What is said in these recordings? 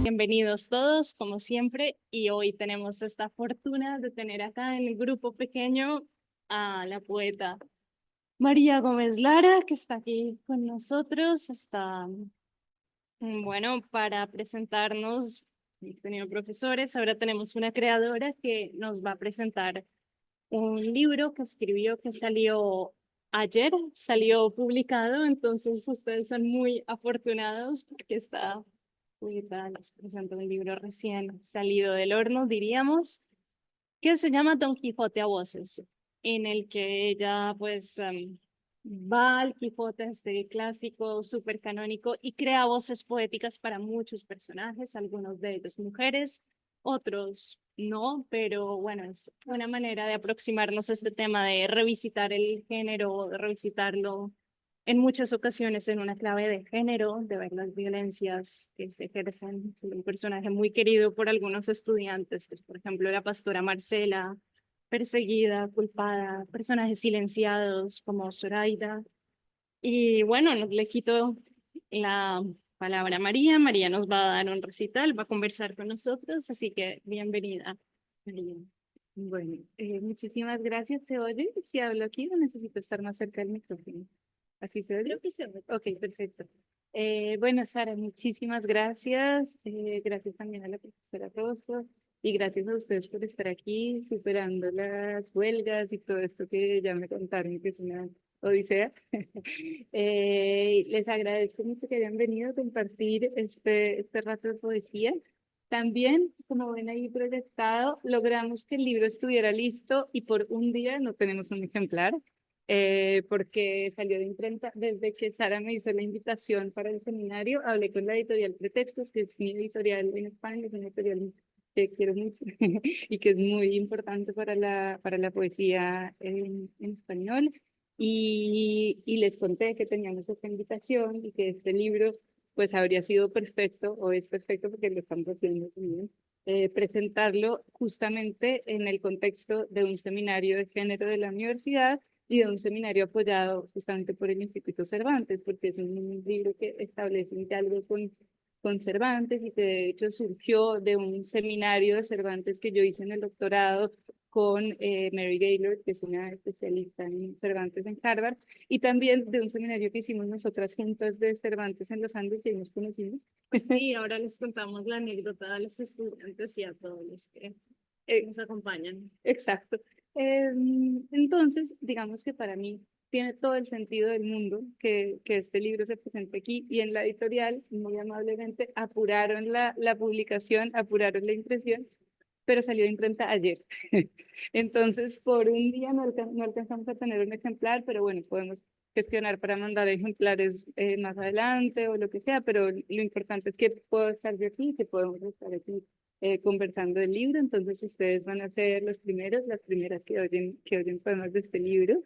Bienvenidos todos, como siempre, y hoy tenemos esta fortuna de tener acá en el grupo pequeño a la poeta María Gómez Lara, que está aquí con nosotros. Está, bueno, para presentarnos. Hemos tenido profesores, ahora tenemos una creadora que nos va a presentar un libro que escribió, que salió ayer, salió publicado. Entonces ustedes son muy afortunados porque está publicada. Les presento un libro recién salido del horno, diríamos, que se llama Don Quijote a voces, en el que ella pues va al Quijote, este clásico súper canónico, y crea voces poéticas para muchos personajes, algunos de ellos mujeres, otros no, pero bueno, es una manera de aproximarnos a este tema, de revisitar el género, de revisitarlo en muchas ocasiones en una clave de género, de ver las violencias que se ejercen sobre un personaje muy querido por algunos estudiantes, que es por ejemplo la pastora Marcela, perseguida, culpada, personajes silenciados como Zoraida. Y bueno, no le quito la palabra a María. María nos va a dar un recital, va a conversar con nosotros, así que bienvenida, María. Bueno, muchísimas gracias. ¿Se oye? Si hablo aquí o necesito estar más cerca del micrófono. ¿Así se oye? Creo que se ve. Ok, perfecto. Bueno, Sara, muchísimas gracias. Gracias también a la profesora Rosso y gracias a ustedes por estar aquí superando las huelgas y todo esto que ya me contaron que es una odisea. Les agradezco mucho que hayan venido a compartir este rato de poesía. También, como ven ahí proyectado, logramos que el libro estuviera listo y por un día no tenemos un ejemplar, porque salió de imprenta. Desde que Sara me hizo la invitación para el seminario, hablé con la editorial Pretextos, que es mi editorial en España, es una editorial que quiero mucho y que es muy importante para la poesía en español. Y les conté que teníamos esta invitación y que este libro pues habría sido perfecto, o es perfecto porque lo estamos haciendo también, presentarlo justamente en el contexto de un seminario de género de la universidad y de un seminario apoyado justamente por el Instituto Cervantes, porque es un libro que establece un diálogo con Cervantes y que de hecho surgió de un seminario de Cervantes que yo hice en el doctorado con Mary Gaylord, que es una especialista en Cervantes en Harvard, y también de un seminario que hicimos nosotras juntas de Cervantes en los Andes y ahí nos conocimos. Pues sí, ahora les contamos la anécdota a los estudiantes y a todos los que Eh, nos acompañan. exacto. Entonces, digamos que para mí tiene todo el sentido del mundo que este libro se presente aquí y en la editorial, muy amablemente, apuraron la publicación, apuraron la impresión, pero salió de imprenta ayer. Entonces, por un día no alcanzamos a tener un ejemplar, pero bueno, podemos gestionar para mandar ejemplares más adelante o lo que sea, pero lo importante es que puedo estar yo aquí, que podemos estar aquí conversando del libro. Entonces ustedes van a ser los primeros, las primeras que oyen poemas de este libro.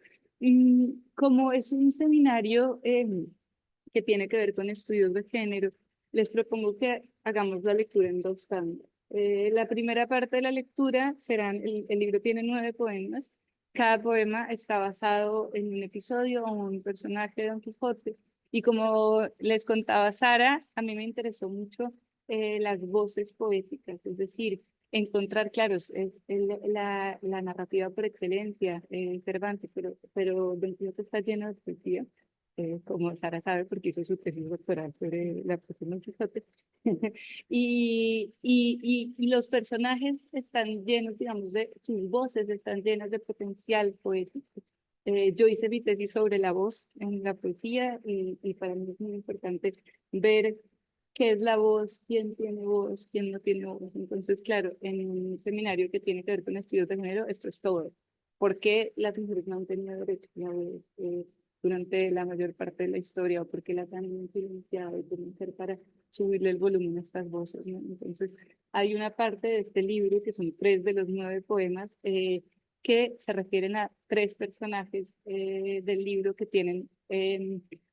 Como es un seminario que tiene que ver con estudios de género, les propongo que hagamos la lectura en dos tandas. La primera parte de la lectura serán, el libro tiene 9 poemas, cada poema está basado en un episodio o un personaje de Don Quijote. Y como les contaba Sara, a mí me interesó mucho las voces poéticas, es decir, encontrar, claro, la narrativa por excelencia, Cervantes, pero Don Quijote está lleno de poesía, como Sara sabe porque hizo su tesis doctoral sobre la poesía de Don Quijote. Y los personajes están llenos, digamos, de sus voces, están llenas de potencial poético. Yo hice mi tesis sobre la voz en la poesía y para mí es muy importante ver qué es la voz, quién tiene voz, quién no tiene voz. Entonces, claro, en un seminario que tiene que ver con estudios de género, esto es todo. ¿Por qué las mujeres no han tenido derecho a la voz durante la mayor parte de la historia? ¿O por qué las han silenciado y tienen que ser para subirle el volumen a estas voces, ¿no? Entonces, hay una parte de este libro, que son 3 de los 9 poemas, que se refieren a 3 personajes del libro que tienen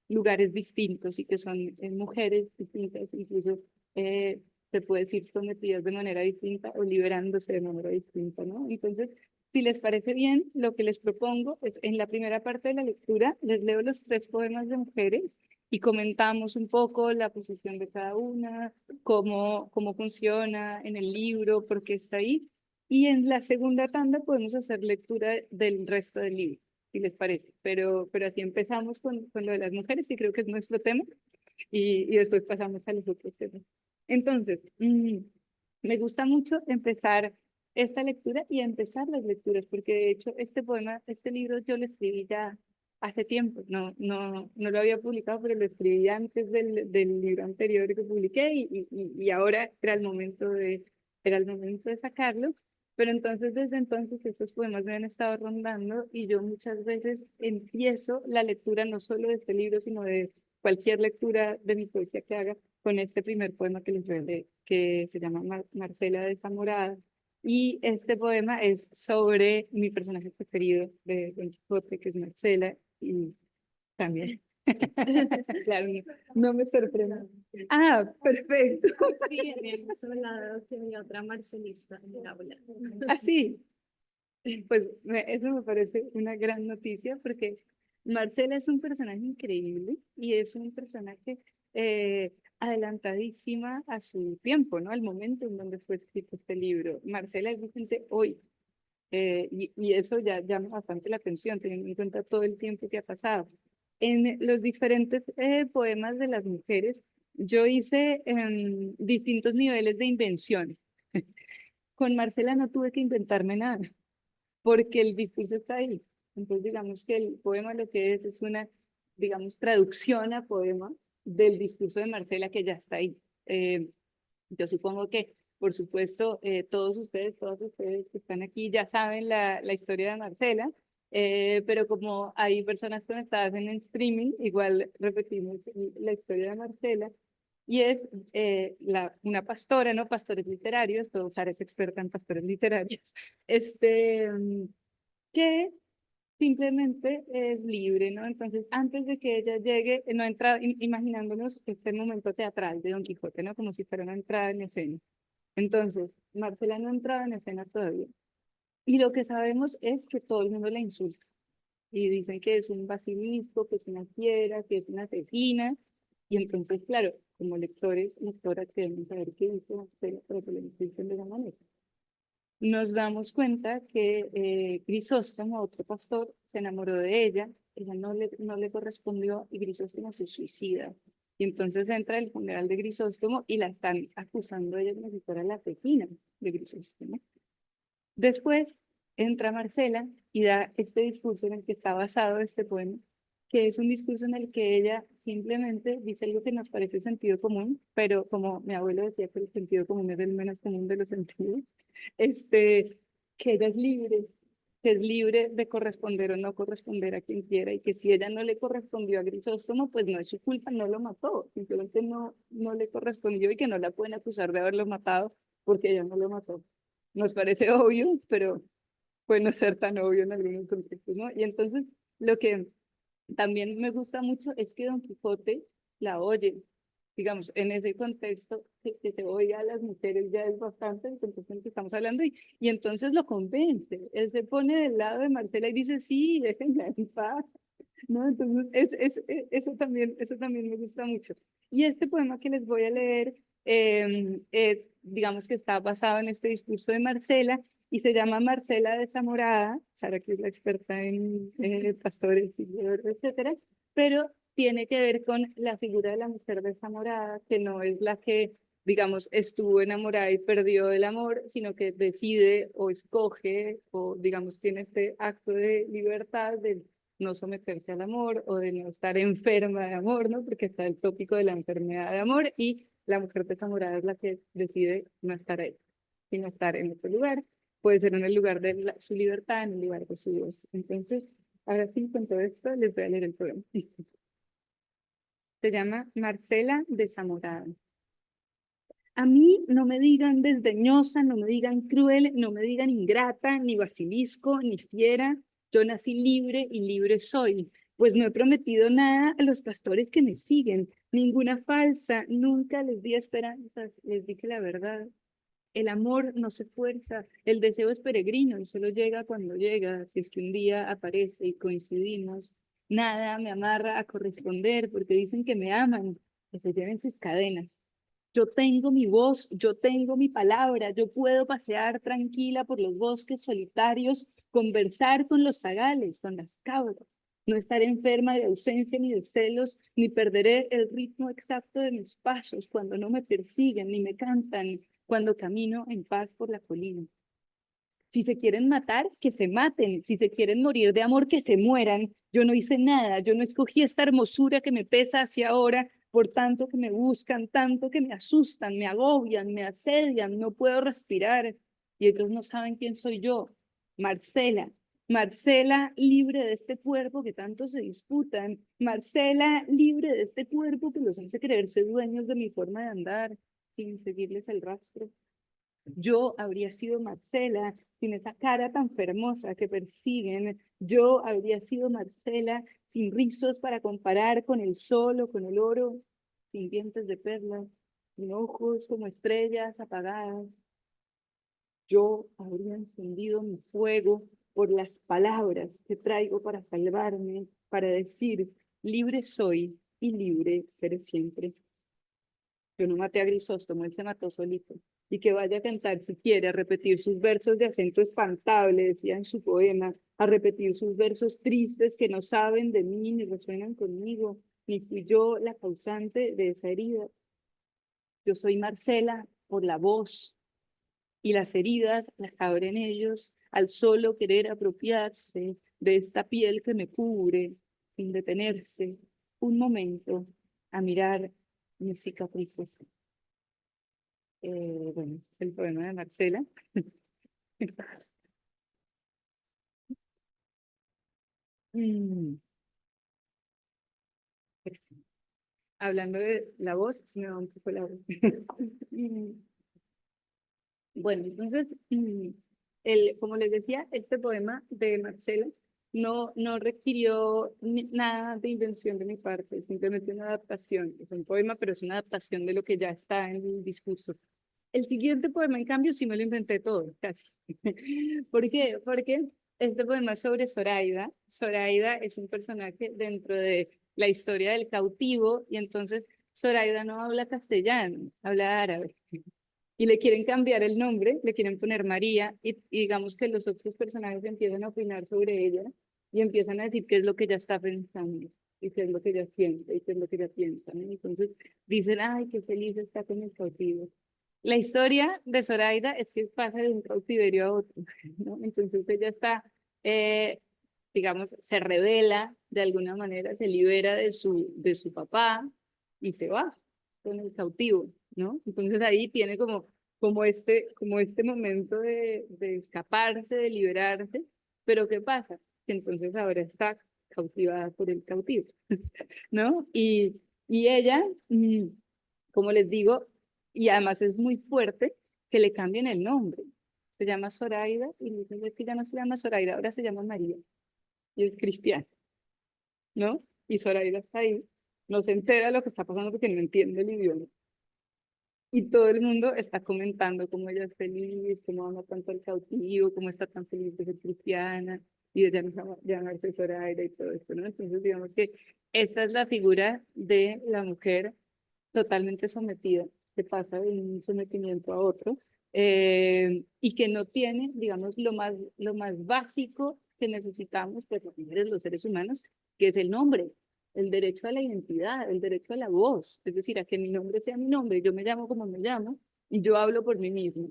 lugares distintos y que son mujeres distintas, incluso se puede decir sometidas de manera distinta o liberándose de manera distinta, ¿no? Entonces, si les parece bien, lo que les propongo es en la primera parte de la lectura, les leo los 3 poemas de mujeres y comentamos un poco la posición de cada una, cómo funciona en el libro, por qué está ahí. Y en la segunda tanda podemos hacer lectura del resto del libro, si les parece. Pero así empezamos con lo de las mujeres, que creo que es nuestro tema, y después pasamos a los otros temas. Entonces, me gusta mucho empezar esta lectura y empezar las lecturas, porque de hecho este poema, este libro yo lo escribí ya hace tiempo, no lo había publicado, pero lo escribí antes del libro anterior que publiqué y ahora era el momento de sacarlo. Pero entonces, desde entonces, estos poemas me han estado rondando y yo muchas veces empiezo la lectura no solo de este libro, sino de cualquier lectura de mi poesía que haga con este primer poema que les voy a leer, que se llama Marcela Desamorada. Y este poema es sobre mi personaje preferido de Don Quijote, que es Marcela, y también. Claro, no me sorprende. Ah, perfecto. Sí, habíamos hablado que había otra marcelista en el aula. Así, pues eso me parece una gran noticia porque Marcela es un personaje increíble y es un personaje adelantadísima a su tiempo, ¿no? Al momento en donde fue escrito este libro. Marcela es vigente hoy y eso ya llama bastante la atención, teniendo en cuenta todo el tiempo que ha pasado. En los diferentes poemas de las mujeres, yo hice distintos niveles de invención. Con Marcela no tuve que inventarme nada porque el discurso está ahí. Entonces, digamos que el poema lo que es una, digamos, traducción a poema del discurso de Marcela que ya está ahí. Yo supongo que, por supuesto, todos ustedes que están aquí ya saben la historia de Marcela, pero como hay personas conectadas en el streaming, igual repetimos la historia de Marcela. Y es una pastora, ¿no? Pastores literarios, todos Sara es experta en pastores literarios, que simplemente es libre, ¿no? Entonces, antes de que ella llegue, no entra, imaginándonos este momento teatral de Don Quijote, ¿no? Como si fuera una entrada en escena. Entonces, Marcela no entraba en escena todavía. Y lo que sabemos es que todo el mundo la insulta. Y dicen que es un basilisco, que es una fiera, que es una asesina. Y entonces, claro, como lectores, lectoras, queremos saber qué dice Marcela, pero que le insulten de la manera. Nos damos cuenta que Grisóstomo, otro pastor, se enamoró de ella no le correspondió y Grisóstomo se suicida. Y entonces entra el funeral de Grisóstomo y la están acusando a ella como si fuera la asesina de Grisóstomo. Después entra Marcela y da este discurso en el que está basado este poema, que es un discurso en el que ella simplemente dice algo que nos parece sentido común, pero como mi abuelo decía que el sentido común es el menos común de los sentidos, este, que ella es libre, que es libre de corresponder o no corresponder a quien quiera y que si ella no le correspondió a Grisóstomo, pues no es su culpa, no lo mató, simplemente no le correspondió y que no la pueden acusar de haberlo matado porque ella no lo mató. Nos parece obvio, pero puede no ser tan obvio en algunos contextos, ¿no? Y entonces lo que también me gusta mucho es que Don Quijote la oye, digamos, en ese contexto, que se oiga a las mujeres ya es bastante el contexto en el que estamos hablando, y entonces lo convence, él se pone del lado de Marcela y dice, sí, déjenla en paz, ¿no? Entonces, eso también me gusta mucho. Y este poema que les voy a leer, digamos que está basado en este discurso de Marcela, y se llama Marcela Desamorada, Sara que es la experta en pastores, y etcétera, pero tiene que ver con la figura de la mujer desamorada, que no es la que, digamos, estuvo enamorada y perdió el amor, sino que decide o escoge, o digamos, tiene este acto de libertad de no someterse al amor o de no estar enferma de amor, ¿no? Porque está el tópico de la enfermedad de amor y la mujer desamorada es la que decide no estar ahí, sino estar en otro lugar. Puede ser en el lugar de su libertad, en el lugar de su Dios. Entonces, ahora sí, con todo esto, les voy a leer el poema. Se llama Marcela Desamorada. A mí no me digan desdeñosa, no me digan cruel, no me digan ingrata, ni basilisco, ni fiera. Yo nací libre y libre soy, pues no he prometido nada a los pastores que me siguen, ninguna falsa, nunca les di esperanzas, les dije la verdad. El amor no se fuerza, el deseo es peregrino y solo llega cuando llega, si es que un día aparece y coincidimos. Nada me amarra a corresponder porque dicen que me aman, que se lleven sus cadenas. Yo tengo mi voz, yo tengo mi palabra, yo puedo pasear tranquila por los bosques solitarios, conversar con los zagales, con las cabras. No estaré enferma de ausencia ni de celos, ni perderé el ritmo exacto de mis pasos cuando no me persiguen ni me cantan, cuando camino en paz por la colina. Si se quieren matar, que se maten. Si se quieren morir de amor, que se mueran. Yo no hice nada. Yo no escogí esta hermosura que me pesa hacia ahora, por tanto que me buscan, tanto que me asustan, me agobian, me asedian. No puedo respirar. Y ellos no saben quién soy yo. Marcela. Marcela, libre de este cuerpo que tanto se disputan. Marcela, libre de este cuerpo que los hace creerse dueños de mi forma de andar, sin seguirles el rastro. Yo habría sido Marcela sin esa cara tan fermosa que persiguen. Yo habría sido Marcela sin rizos para comparar con el sol o con el oro, sin dientes de perlas, sin ojos como estrellas apagadas. Yo habría encendido mi fuego por las palabras que traigo para salvarme, para decir, libre soy y libre seré siempre. Yo no maté a Grisóstomo, él se mató solito. Y que vaya a cantar si quiere, a repetir sus versos de acento espantable, decía en su poema, a repetir sus versos tristes que no saben de mí ni resuenan conmigo, ni fui yo la causante de esa herida. Yo soy Marcela por la voz, y las heridas las abren ellos al solo querer apropiarse de esta piel que me cubre, sin detenerse un momento a mirar mis cicatrices. Bueno, este es el poema de Marcela. Mm, Hablando de la voz, se me va un poco la voz. Mm, Bueno, entonces, como les decía, este poema de Marcela no requirió nada de invención de mi parte, simplemente una adaptación. Es un poema, pero es una adaptación de lo que ya está en el discurso. El siguiente poema, en cambio, sí me lo inventé todo, casi. ¿Por qué? Porque este poema es sobre Zoraida. Zoraida es un personaje dentro de la historia del cautivo y entonces Zoraida no habla castellano, habla árabe. Y le quieren cambiar el nombre, le quieren poner María y digamos que los otros personajes empiezan a opinar sobre ella y empiezan a decir qué es lo que ella está pensando y qué es lo que ella siente y qué es lo que ella piensa, ¿no? Entonces dicen, ay, qué feliz está con el cautivo. La historia de Zoraida es que pasa de un cautiverio a otro, ¿no? Entonces ella está, eh, digamos, se revela de alguna manera, se libera de su papá y se va con el cautivo, ¿no? Entonces ahí tiene como este momento de escaparse, de liberarse, pero ¿qué pasa? Que entonces ahora está cautivada por el cautivo, ¿no? Y ella, como les digo, y además es muy fuerte que le cambien el nombre. Se llama Zoraida y dicen que ya no se llama Zoraida, ahora se llama María y es cristiana, ¿no? Y Zoraida está ahí, no se entera de lo que está pasando porque no entiende el idioma. Y todo el mundo está comentando cómo ella es feliz, cómo ama tanto al cautivo, cómo está tan feliz de ser cristiana y de llamarse Zoraida y todo esto, ¿no? Entonces, digamos que esta es la figura de la mujer totalmente sometida, que pasa de un sometimiento a otro, y que no tiene, digamos, lo más básico que necesitamos, pues las mujeres, los seres humanos, que es el nombre, el derecho a la identidad, el derecho a la voz, es decir, a que mi nombre sea mi nombre, yo me llamo como me llamo y yo hablo por mí mismo,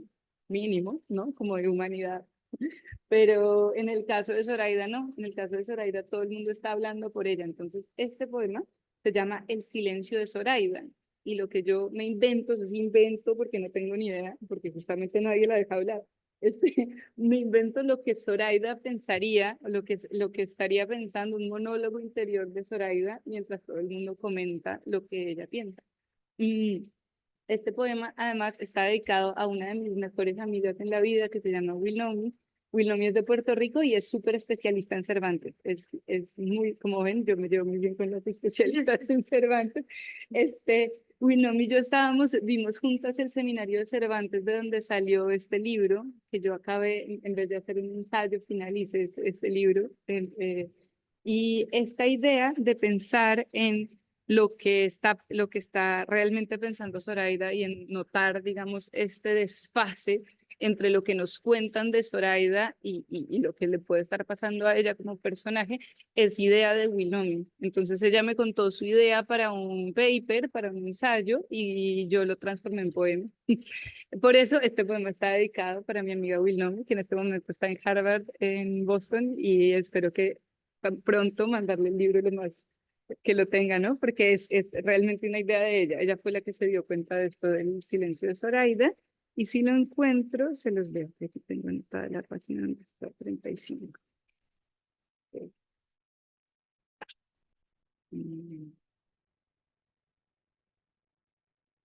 mínimo, ¿no? Como de humanidad. Pero en el caso de Zoraida, no, en el caso de Zoraida todo el mundo está hablando por ella. Entonces, este poema se llama El silencio de Zoraida. Y lo que yo me invento, eso sí invento porque no tengo ni idea, porque justamente nadie la deja hablar. Este, me invento lo que Zoraida pensaría, o lo que estaría pensando, un monólogo interior de Zoraida, mientras todo el mundo comenta lo que ella piensa. Y este poema, además, está dedicado a una de mis mejores amigas en la vida que se llama Wilnomi. Wilnomi es de Puerto Rico y es súper especialista en Cervantes. Es muy, como ven, yo me llevo muy bien con las especialistas en Cervantes. Wilnomi y yo vimos juntas el seminario de Cervantes, de donde salió este libro, que yo acabé, en vez de hacer un ensayo final, hice este libro. Y esta idea de pensar en lo que está realmente pensando Zoraida y en notar, digamos, este desfase entre lo que nos cuentan de Zoraida y lo que le puede estar pasando a ella como personaje, es idea de Willomi. Entonces ella me contó su idea para un paper, para un ensayo, y yo lo transformé en poema. Por eso este poema está dedicado para mi amiga Willomi, que en este momento está en Harvard, en Boston, y espero que pronto mandarle el libro lo más que lo tenga, ¿no? Porque es realmente una idea de ella. Ella fue la que se dio cuenta de esto del silencio de Zoraida. Y si lo encuentro, se los dejo. Aquí tengo anotada la página donde está 35. Ok. Mm.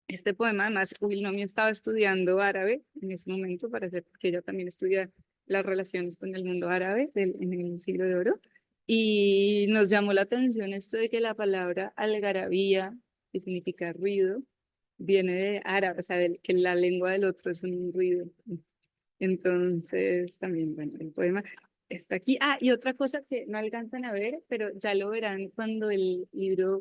Este poema, además, Wilnomi estaba estudiando árabe en ese momento, para hacer, porque ella también estudia las relaciones con el mundo árabe en el siglo de oro. Y nos llamó la atención esto de que la palabra algarabía, que significa ruido, viene de árabe, o sea, que la lengua del otro es un ruido. Entonces, también, bueno, el poema está aquí. Ah, y otra cosa que no alcanzan a ver, pero ya lo verán cuando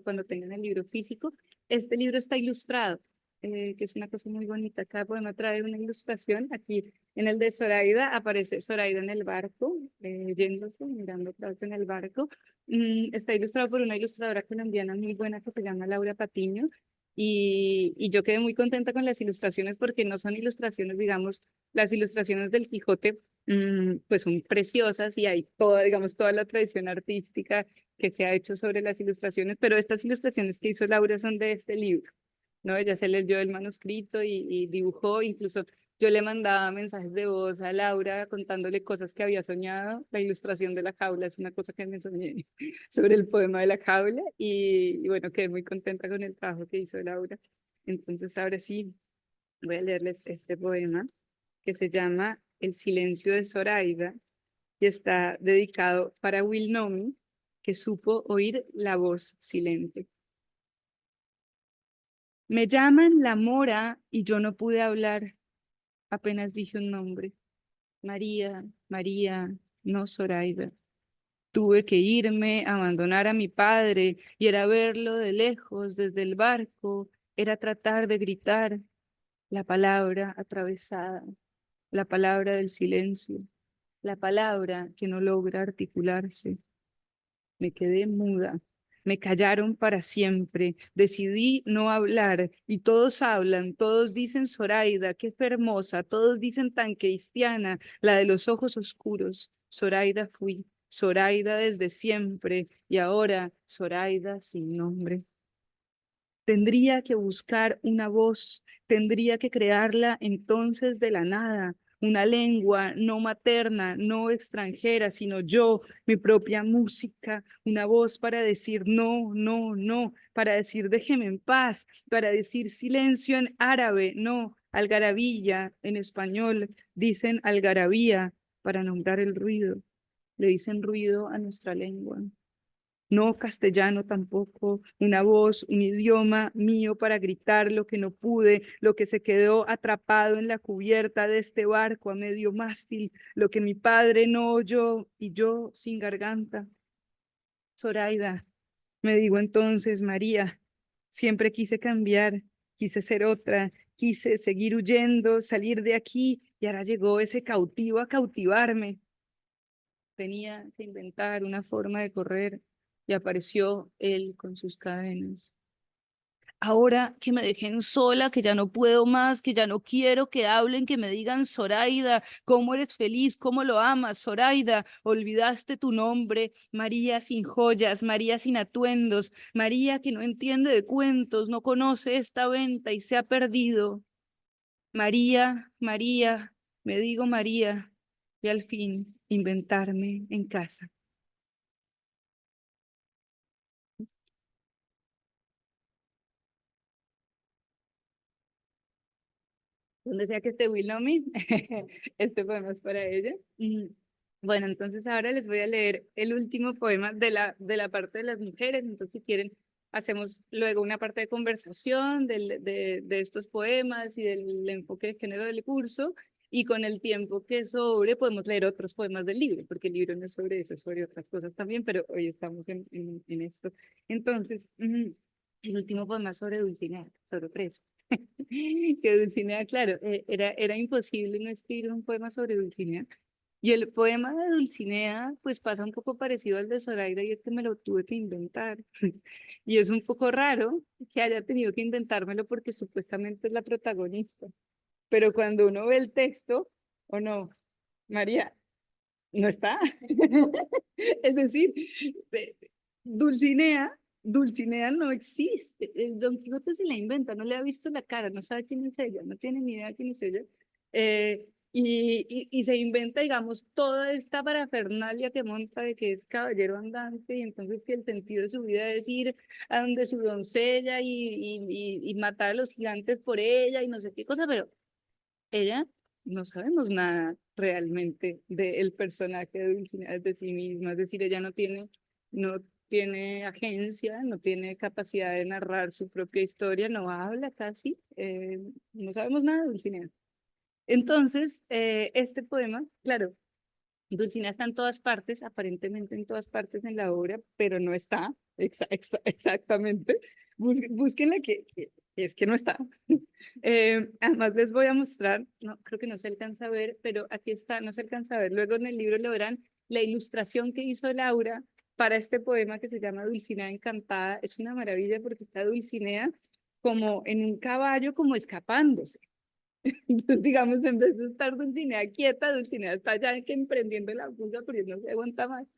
cuando tengan el libro físico. Este libro está ilustrado, que es una cosa muy bonita. Cada poema trae una ilustración. Aquí en el de Zoraida aparece Zoraida en el barco, yéndose, mirando atrás en el barco. Está ilustrado por una ilustradora colombiana muy buena que se llama Laura Patiño. Y yo quedé muy contenta con las ilustraciones porque no son ilustraciones, digamos, las ilustraciones del Quijote, pues son preciosas y hay toda, digamos, toda la tradición artística que se ha hecho sobre las ilustraciones, pero estas ilustraciones que hizo Laura son de este libro, ¿no? Ella se leyó el manuscrito y dibujó, incluso yo le mandaba mensajes de voz a Laura contándole cosas que había soñado. La ilustración de la jaula es una cosa que me soñé sobre el poema de la jaula y bueno, quedé muy contenta con el trabajo que hizo Laura. Entonces ahora sí, voy a leerles este poema que se llama El silencio de Zoraida y está dedicado para Will Nomi, que supo oír la voz silente. Me llaman la Mora y yo no pude hablar, apenas dije un nombre. María, María, no Zoraida. Tuve que irme, abandonar a mi padre, y era verlo de lejos, desde el barco, era tratar de gritar la palabra atravesada, la palabra del silencio, la palabra que no logra articularse. Me quedé muda. Me callaron para siempre. Decidí no hablar y todos hablan, todos dicen Zoraida, qué hermosa, todos dicen tan cristiana, la de los ojos oscuros. Zoraida fui, Zoraida desde siempre y ahora Zoraida sin nombre. Tendría que buscar una voz, tendría que crearla entonces de la nada, una lengua no materna, no extranjera, sino yo, mi propia música, una voz para decir no, no, no, para decir déjeme en paz, para decir silencio en árabe, no, algarabía en español, dicen algarabía para nombrar el ruido, le dicen ruido a nuestra lengua. No castellano tampoco, una voz, un idioma mío para gritar lo que no pude, lo que se quedó atrapado en la cubierta de este barco a medio mástil, lo que mi padre no oyó y yo sin garganta. Zoraida, me digo entonces, María, siempre quise cambiar, quise ser otra, quise seguir huyendo, salir de aquí y ahora llegó ese cautivo a cautivarme. Tenía que inventar una forma de correr y apareció él con sus cadenas. Ahora que me dejen sola, que ya no puedo más, que ya no quiero que hablen, que me digan Zoraida, cómo eres feliz, cómo lo amas, Zoraida, olvidaste tu nombre, María sin joyas, María sin atuendos, María que no entiende de cuentos, no conoce esta venta y se ha perdido. María, María, me digo María, y al fin inventarme en casa. Donde sea que esté Willomi, este poema es para ella. Bueno, entonces ahora les voy a leer el último poema de la parte de las mujeres. Entonces, si quieren, hacemos luego una parte de conversación de estos poemas y del enfoque de género del curso. y con el tiempo que sobre podemos leer otros poemas del libro, porque el libro no es sobre eso, es sobre otras cosas también, pero hoy estamos en esto. Entonces, el último poema sobre Dulcinea, sobre Fresa. Que Dulcinea, claro, era imposible no escribir un poema sobre Dulcinea. Y el poema de Dulcinea, pues pasa un poco parecido al de Zoraida, y es que me lo tuve que inventar. Y es un poco raro que haya tenido que inventármelo porque supuestamente es la protagonista. Pero cuando uno ve el texto, ¿o no, María? No está. Es decir, eh, Dulcinea no existe. El Don Quijote se la inventa, no le ha visto la cara, no sabe quién es ella, no tiene ni idea quién es ella. Y se inventa, digamos, toda esta parafernalia que monta de que es caballero andante, y entonces que el sentido de su vida es ir a donde su doncella y matar a los gigantes por ella y no sé qué cosa, pero ella no sabemos nada realmente del personaje de Dulcinea, de sí misma, es decir, ella no tiene agencia, no tiene capacidad de narrar su propia historia, no habla casi, no sabemos nada de Dulcinea. Entonces, este poema, claro, Dulcinea está en todas partes, aparentemente en todas partes en la obra, pero no está exactamente. Búsquenla que es que no está. Además les voy a mostrar, no, creo que no se alcanza a ver, pero aquí está, no se alcanza a ver. Luego en el libro lo verán, la ilustración que hizo Laura para este poema que se llama Dulcinea Encantada. Es una maravilla porque está Dulcinea como en un caballo, como escapándose. Entonces, digamos, en vez de estar Dulcinea quieta, Dulcinea está ya que emprendiendo la fuga porque no se aguanta más.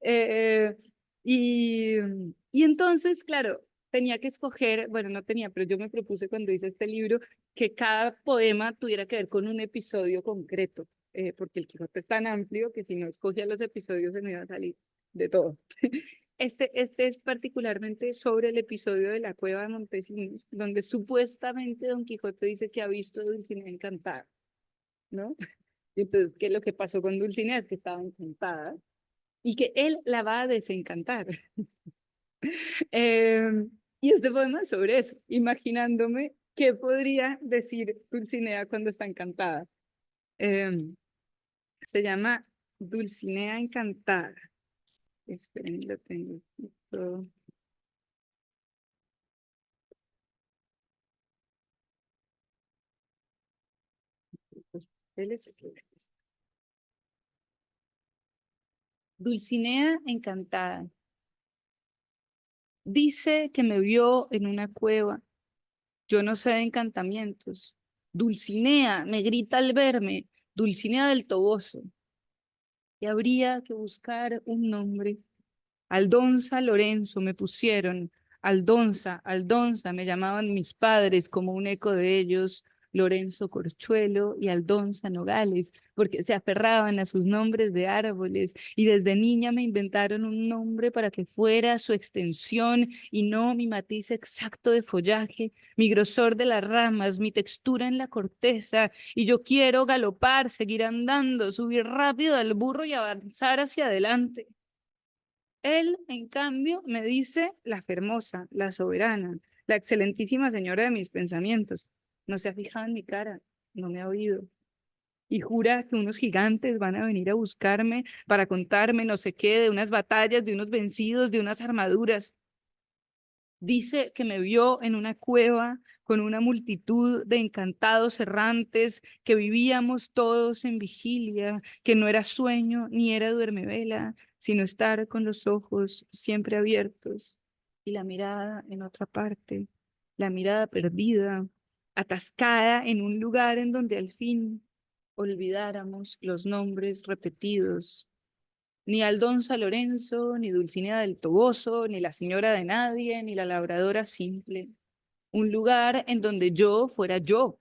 Eh, y, y entonces, claro, tenía que escoger, bueno, no tenía, pero yo me propuse cuando hice este libro que cada poema tuviera que ver con un episodio concreto, porque el Quijote es tan amplio que si no escogía los episodios se me iba a salir de todo. Este es particularmente sobre el episodio de la cueva de Montesinos, donde supuestamente Don Quijote dice que ha visto a Dulcinea encantada, ¿no? Y entonces, ¿qué es lo que pasó con Dulcinea? Es que estaba encantada y que él la va a desencantar. Y este poema es sobre eso, imaginándome qué podría decir Dulcinea cuando está encantada. Em, Se llama Dulcinea Encantada. Esperen, lo tengo. Todo. Dulcinea Encantada. Dice que me vio en una cueva. Yo no sé de encantamientos. Dulcinea, me grita al verme. Dulcinea del Toboso. Y habría que buscar un nombre. Aldonza Lorenzo me pusieron, Aldonza, Aldonza me llamaban mis padres como un eco de ellos, Lorenzo Corchuelo y Aldonza Nogales, porque se aferraban a sus nombres de árboles y desde niña me inventaron un nombre para que fuera su extensión y no mi matiz exacto de follaje, mi grosor de las ramas, mi textura en la corteza, y yo quiero galopar, seguir andando, subir rápido al burro y avanzar hacia adelante. Él, en cambio, me dice la hermosa, la soberana, la excelentísima señora de mis pensamientos. No se ha fijado en mi cara, no me ha oído. Y jura que unos gigantes van a venir a buscarme para contarme no sé qué de unas batallas, de unos vencidos, de unas armaduras. Dice que me vio en una cueva con una multitud de encantados errantes, que vivíamos todos en vigilia, que no era sueño ni era duermevela, sino estar con los ojos siempre abiertos y la mirada en otra parte, la mirada perdida, atascada en un lugar en donde al fin olvidáramos los nombres repetidos, ni Aldonza Lorenzo, ni Dulcinea del Toboso, ni la señora de nadie, ni la labradora simple. Un lugar en donde yo fuera yo,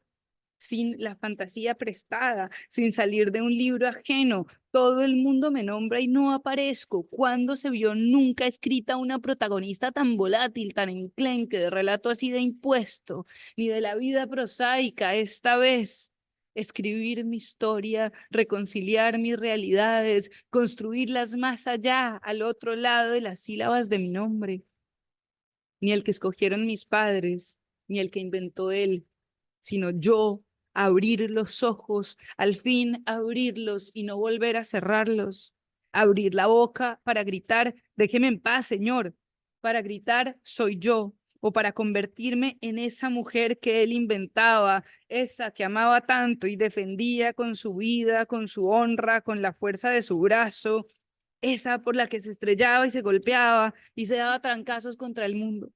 sin la fantasía prestada, sin salir de un libro ajeno. Todo el mundo me nombra y no aparezco. ¿Cuándo se vio nunca escrita una protagonista tan volátil, tan enclenque, de relato así de impuesto, ni de la vida prosaica esta vez? Escribir mi historia, reconciliar mis realidades, construirlas más allá, al otro lado de las sílabas de mi nombre. Ni el que escogieron mis padres, ni el que inventó él, sino yo, abrir los ojos, al fin abrirlos y no volver a cerrarlos, abrir la boca para gritar, déjeme en paz, Señor, para gritar, soy yo, o para convertirme en esa mujer que él inventaba, esa que amaba tanto y defendía con su vida, con su honra, con la fuerza de su brazo, esa por la que se estrellaba y se golpeaba y se daba trancazos contra el mundo,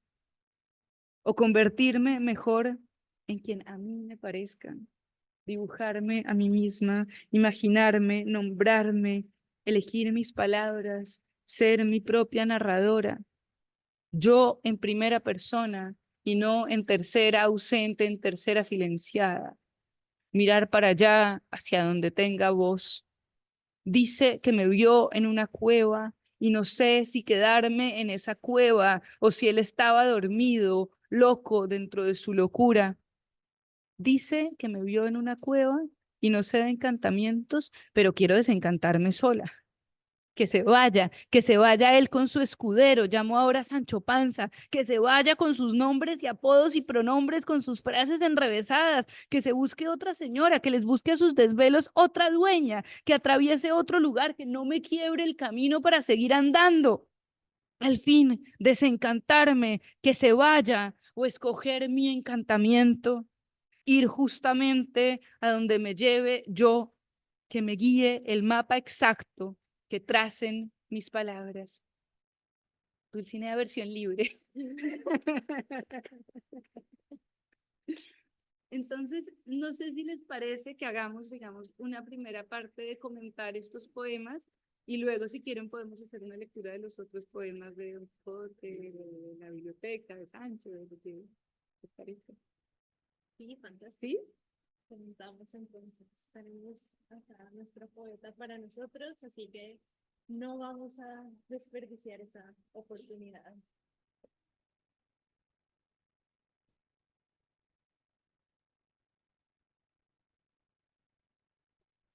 o convertirme mejor en quien a mí me parezca, dibujarme a mí misma, imaginarme, nombrarme, elegir mis palabras, ser mi propia narradora, yo en primera persona y no en tercera ausente, en tercera silenciada, mirar para allá hacia donde tenga voz. Dice que me vio en una cueva y no sé si quedarme en esa cueva o si él estaba dormido, loco dentro de su locura. Dice que me vio en una cueva y no sé de encantamientos, pero quiero desencantarme sola. Que se vaya él con su escudero, llamo ahora a Sancho Panza, que se vaya con sus nombres y apodos y pronombres, con sus frases enrevesadas, que se busque otra señora, que les busque a sus desvelos otra dueña, que atraviese otro lugar, que no me quiebre el camino para seguir andando. Al fin, desencantarme, que se vaya o escoger mi encantamiento, ir justamente a donde me lleve yo, que me guíe el mapa exacto, que tracen mis palabras. Dulcinea versión libre. Entonces, no sé si les parece que hagamos, digamos, una primera parte de comentar estos poemas y luego, si quieren, podemos hacer una lectura de los otros poemas de Don Quijote, de la biblioteca, de Sancho, de lo que les parece. Sí, fantástico. ¿Sí? Comentamos entonces, tenemos acá nuestro poeta para nosotros, así que no vamos a desperdiciar esa oportunidad.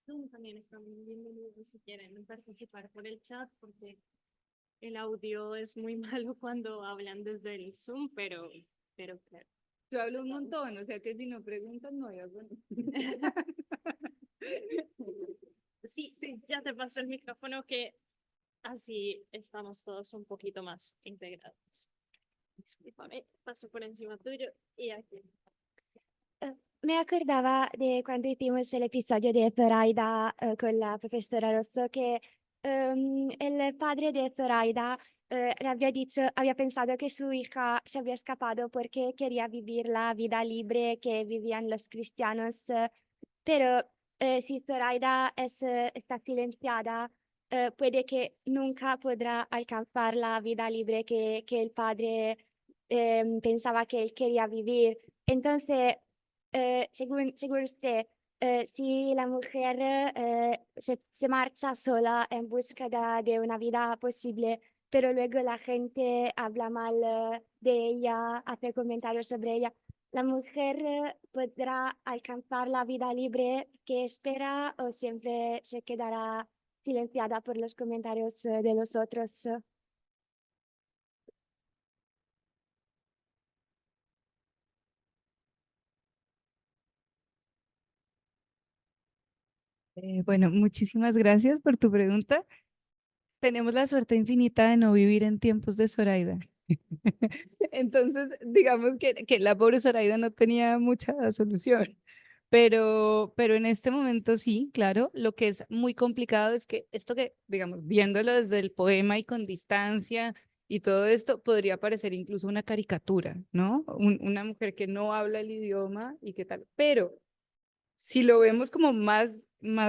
Zoom también están bienvenidos si quieren participar por el chat, porque el audio es muy malo cuando hablan desde el Zoom, pero claro. Yo hablo un montón, o sea que si no preguntan, no oigo. Sí, sí, ya te paso el micrófono que así estamos todos un poquito más integrados. Discúlpame, paso por encima tuyo y aquí. Me acordaba de cuando hicimos el episodio de Zoraida con la profesora Rosso que el padre de Zoraida le había dicho, había pensado que su hija se había escapado porque quería vivir la vida libre que vivían los cristianos, pero si Zoraida está silenciada, puede que nunca podrá alcanzar la vida libre que el padre pensaba que él quería vivir. Entonces, según usted, si la mujer se marcha sola en búsqueda de una vida posible, pero luego la gente habla mal de ella, hace comentarios sobre ella, ¿la mujer podrá alcanzar la vida libre que espera o siempre se quedará silenciada por los comentarios de los otros? Bueno, muchísimas gracias por tu pregunta. Tenemos la suerte infinita de no vivir en tiempos de Zoraida. Entonces, digamos que la pobre Zoraida no tenía mucha solución. Pero en este momento sí, claro, lo que es muy complicado es que esto que, digamos, viéndolo desde el poema y con distancia y todo esto, podría parecer incluso una caricatura, ¿no? Una mujer que no habla el idioma y qué tal. Pero si lo vemos como más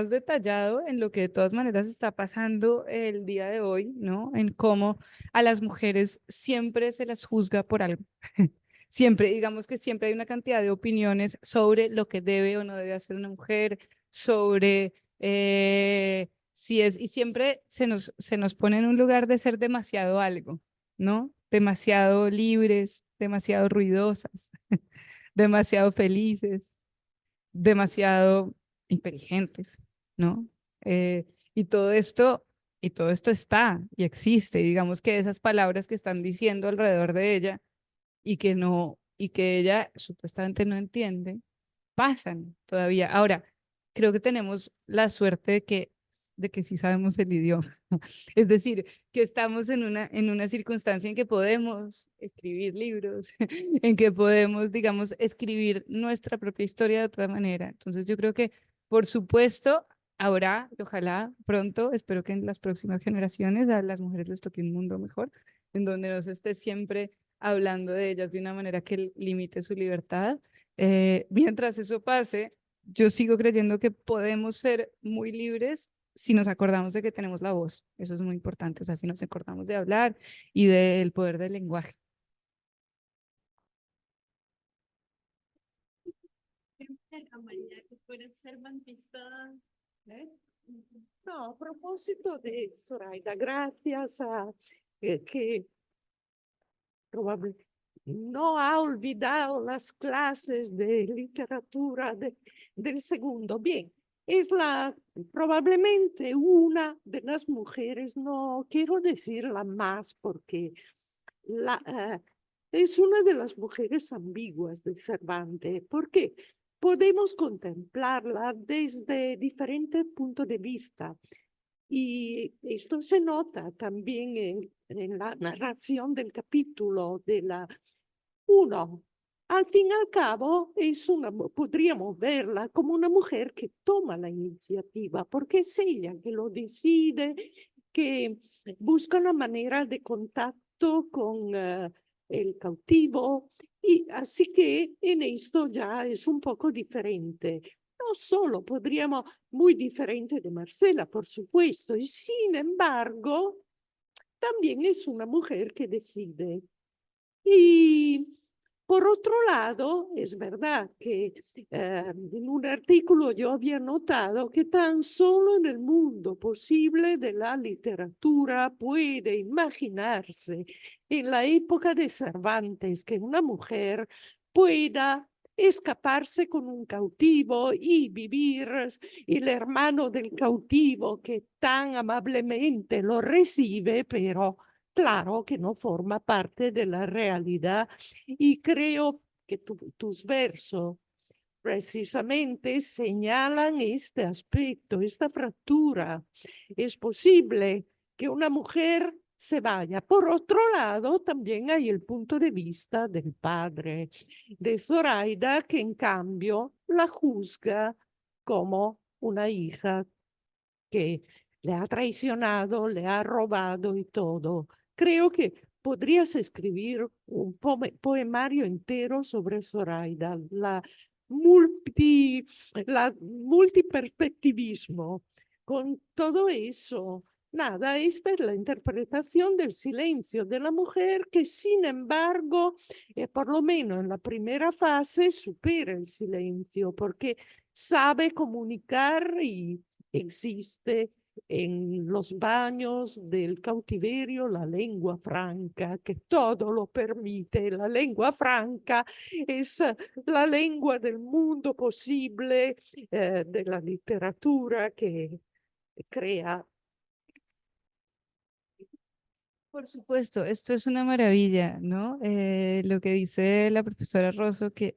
detallado en lo que de todas maneras está pasando el día de hoy, ¿no? En cómo a las mujeres siempre se las juzga por algo. Siempre, digamos que siempre hay una cantidad de opiniones sobre lo que debe o no debe hacer una mujer, sobre si es, y siempre se nos pone en un lugar de ser demasiado algo, ¿no? Demasiado libres, demasiado ruidosas, demasiado felices, demasiado inteligentes, ¿no? Eh, y todo esto, y todo esto está y existe. Digamos que esas palabras que están diciendo alrededor de ella y que no, y que ella supuestamente no entiende, pasan todavía. Ahora, creo que tenemos la suerte de que sí sabemos el idioma. Es decir, que estamos en una circunstancia en que podemos escribir libros, en que podemos, digamos, escribir nuestra propia historia de otra manera. Entonces, yo creo que, por supuesto, habrá, y ojalá pronto, espero que en las próximas generaciones a las mujeres les toque un mundo mejor, en donde no se esté siempre hablando de ellas de una manera que limite su libertad. Mientras eso pase, yo sigo creyendo que podemos ser muy libres si nos acordamos de que tenemos la voz. Eso es muy importante. O sea, si nos acordamos de hablar y del poder del lenguaje. María, que fueras cervantista, ¿eh? No, a propósito de Zoraida, gracias a que probablemente no ha olvidado las clases de literatura del segundo. Bien, es probablemente una de las mujeres, no quiero decir la más porque es una de las mujeres ambiguas de Cervantes, porque podemos contemplarla desde diferentes puntos de vista. Y esto se nota también en la narración del capítulo de la 1. Al fin y al cabo, podríamos verla como una mujer que toma la iniciativa, porque es ella que lo decide, que busca una manera de contacto con el cautivo, y así que en esto ya es un poco diferente. No solo podríamos, muy diferente de Marcela, por supuesto, y sin embargo, también es una mujer que decide. Y por otro lado, es verdad que en un artículo yo había notado que tan solo en el mundo posible de la literatura puede imaginarse en la época de Cervantes que una mujer pueda escaparse con un cautivo y vivir el hermano del cautivo que tan amablemente lo recibe, pero claro que no forma parte de la realidad. Y creo que tus versos precisamente señalan este aspecto, esta fractura. Es posible que una mujer se vaya. Por otro lado, también hay el punto de vista del padre de Zoraida, que en cambio la juzga como una hija que le ha traicionado, le ha robado y todo. Creo que podrías escribir un poemario entero sobre Zoraida, la multiperspectivismo. Con todo eso, nada, esta es la interpretación del silencio de la mujer que, sin embargo, por lo menos en la primera fase, supera el silencio porque sabe comunicar y existe en los baños del cautiverio la lengua franca, que todo lo permite. La lengua franca es la lengua del mundo posible, de la literatura que crea. Por supuesto, esto es una maravilla, ¿no? Lo que dice la profesora Rosso, que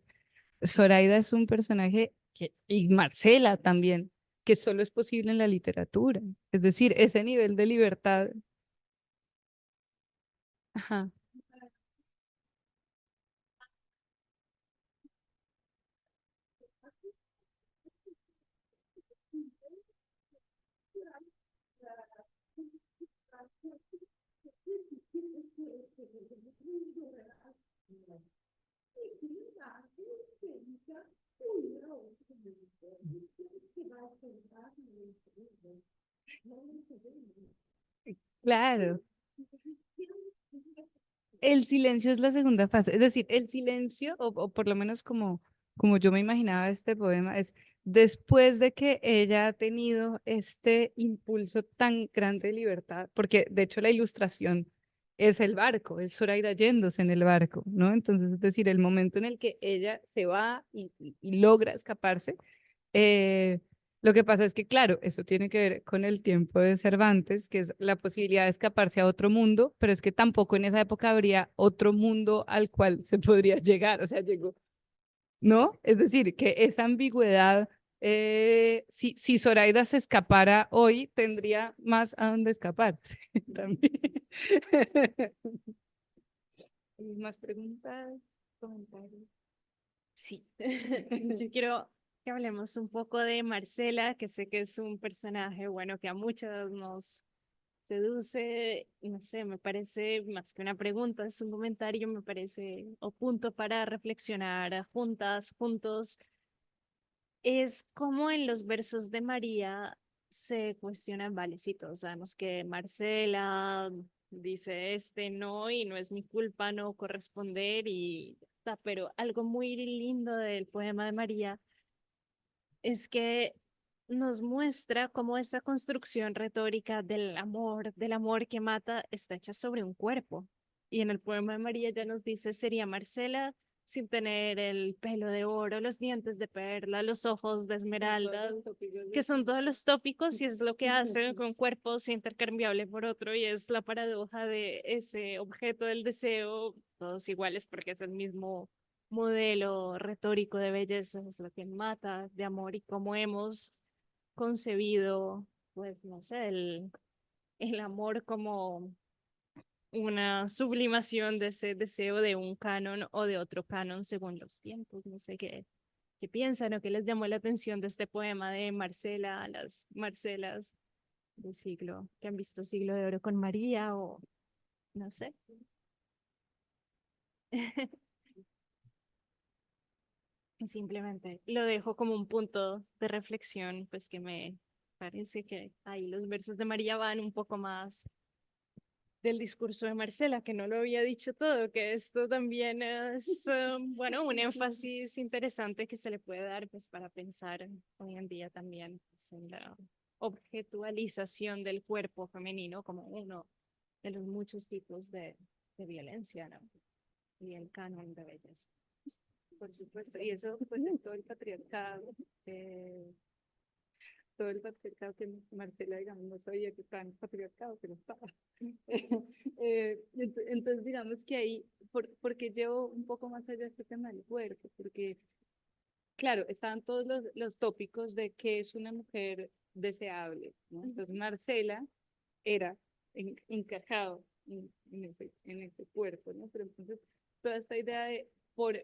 Zoraida es un personaje que, y Marcela también, que solo es posible en la literatura. Es decir, ese nivel de libertad. Ajá. Claro. El silencio es la segunda fase, es decir, el silencio, o por lo menos como yo me imaginaba este poema, es después de que ella ha tenido este impulso tan grande de libertad, porque de hecho la ilustración es el barco, es Zoraida yéndose en el barco, ¿no? Entonces, es decir, el momento en el que ella se va y logra escaparse, lo que pasa es que, claro, eso tiene que ver con el tiempo de Cervantes, que es la posibilidad de escaparse a otro mundo, pero es que tampoco en esa época habría otro mundo al cual se podría llegar. O sea, llegó ¿no? Es decir, que esa ambigüedad, si Zoraida se escapara hoy, tendría más a dónde escapar. También. ¿Más preguntas, comentarios? Sí, yo quiero que hablemos un poco de Marcela, que sé que es un personaje, bueno, que a muchos nos seduce, no sé, me parece más que una pregunta, es un comentario, me parece, o punto para reflexionar juntas, juntos, es como en los versos de María se cuestionan, vale, sí, todos sabemos que Marcela dice este no y no es mi culpa no corresponder y ya está, pero algo muy lindo del poema de María es que nos muestra cómo esa construcción retórica del amor que mata, está hecha sobre un cuerpo. Y en el poema de María ya nos dice, sería Marcela sin tener el pelo de oro, los dientes de perla, los ojos de esmeralda, que son todos los tópicos y es lo que hace con cuerpos intercambiable por otro y es la paradoja de ese objeto del deseo, todos iguales porque es el mismo modelo retórico de belleza, es lo que mata de amor y cómo hemos concebido, pues, no sé, el amor como una sublimación de ese deseo de un canon o de otro canon según los tiempos. No sé qué piensan o qué les llamó la atención de este poema de Marcela, a las Marcelas del siglo, que han visto Siglo de Oro con María o no sé. Simplemente lo dejo como un punto de reflexión, pues que me parece que ahí los versos de María van un poco más del discurso de Marcela, que no lo había dicho todo, que esto también es, bueno, un énfasis interesante que se le puede dar pues para pensar hoy en día también pues, en la objetualización del cuerpo femenino como uno de los muchos tipos de violencia, ¿no? Y el canon de belleza. Por supuesto, y eso pues en todo el patriarcado, todo el patriarcado que Marcela, digamos, no sabía que estaba en el patriarcado, pero estaba. Entonces, digamos que ahí, porque llevo un poco más allá este tema del cuerpo, porque, claro, estaban todos los tópicos de qué es una mujer deseable, ¿no? Entonces, Marcela era encajado en ese cuerpo, ¿no? Pero entonces, toda esta idea de, por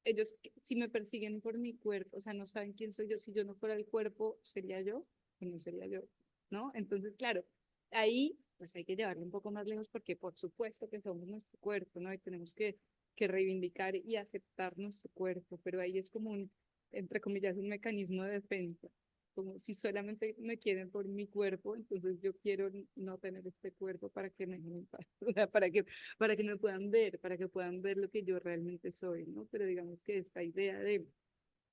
ellos si me persiguen por mi cuerpo, o sea, no saben quién soy yo, si yo no fuera el cuerpo, ¿sería yo o no sería yo? ¿No? Entonces, claro, ahí pues hay que llevarlo un poco más lejos porque por supuesto que somos nuestro cuerpo, ¿no? Y tenemos que reivindicar y aceptar nuestro cuerpo, pero ahí es como un, entre comillas, un mecanismo de defensa. Como si solamente me quieren por mi cuerpo, entonces yo quiero no tener este cuerpo para que me dejen en paz, o sea, para que me puedan ver, para que puedan ver lo que yo realmente soy, ¿no? Pero digamos que esta idea de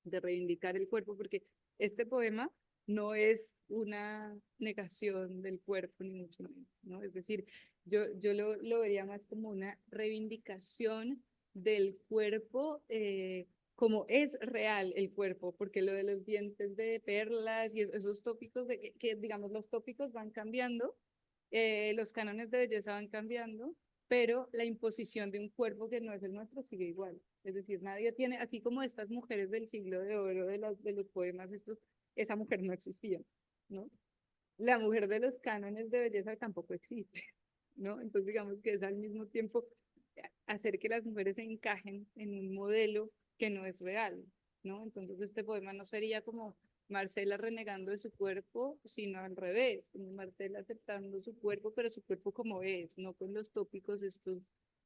reivindicar el cuerpo, porque este poema no es una negación del cuerpo, ni mucho menos, ¿no? Es decir, yo lo vería más como una reivindicación del cuerpo, como es real el cuerpo, porque lo de los dientes de perlas y esos tópicos, de que digamos los tópicos van cambiando, los cánones de belleza van cambiando, pero la imposición de un cuerpo que no es el nuestro sigue igual. Es decir, nadie tiene, así como estas mujeres del siglo de oro de los poemas, estos, esa mujer no existía, ¿no? La mujer de los cánones de belleza tampoco existe, ¿no? Entonces digamos que es al mismo tiempo hacer que las mujeres se encajen en un modelo que no es real, ¿no? Entonces este poema no sería como Marcela renegando de su cuerpo, sino al revés, como Marcela aceptando su cuerpo, pero su cuerpo como es, no con los tópicos estos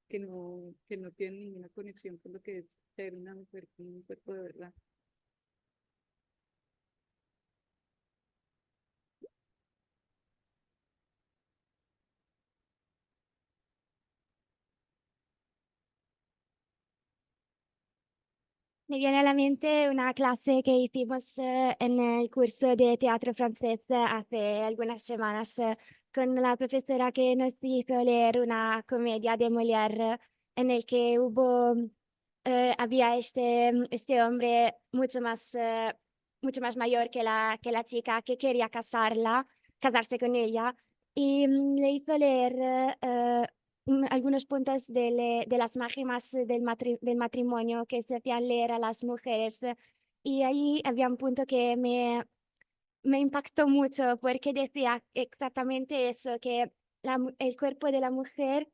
que no tienen ninguna conexión con lo que es ser una mujer con un cuerpo de verdad. Me viene a la mente una clase que hicimos en el curso de teatro francés hace algunas semanas con la profesora que nos hizo leer una comedia de Molière en el que había este hombre mucho más mayor que la chica que quería casarse con ella y le hizo leer algunos puntos de las máximas del matrimonio que se hacían leer a las mujeres. Y ahí había un punto que me impactó mucho porque decía exactamente eso, que el cuerpo de la mujer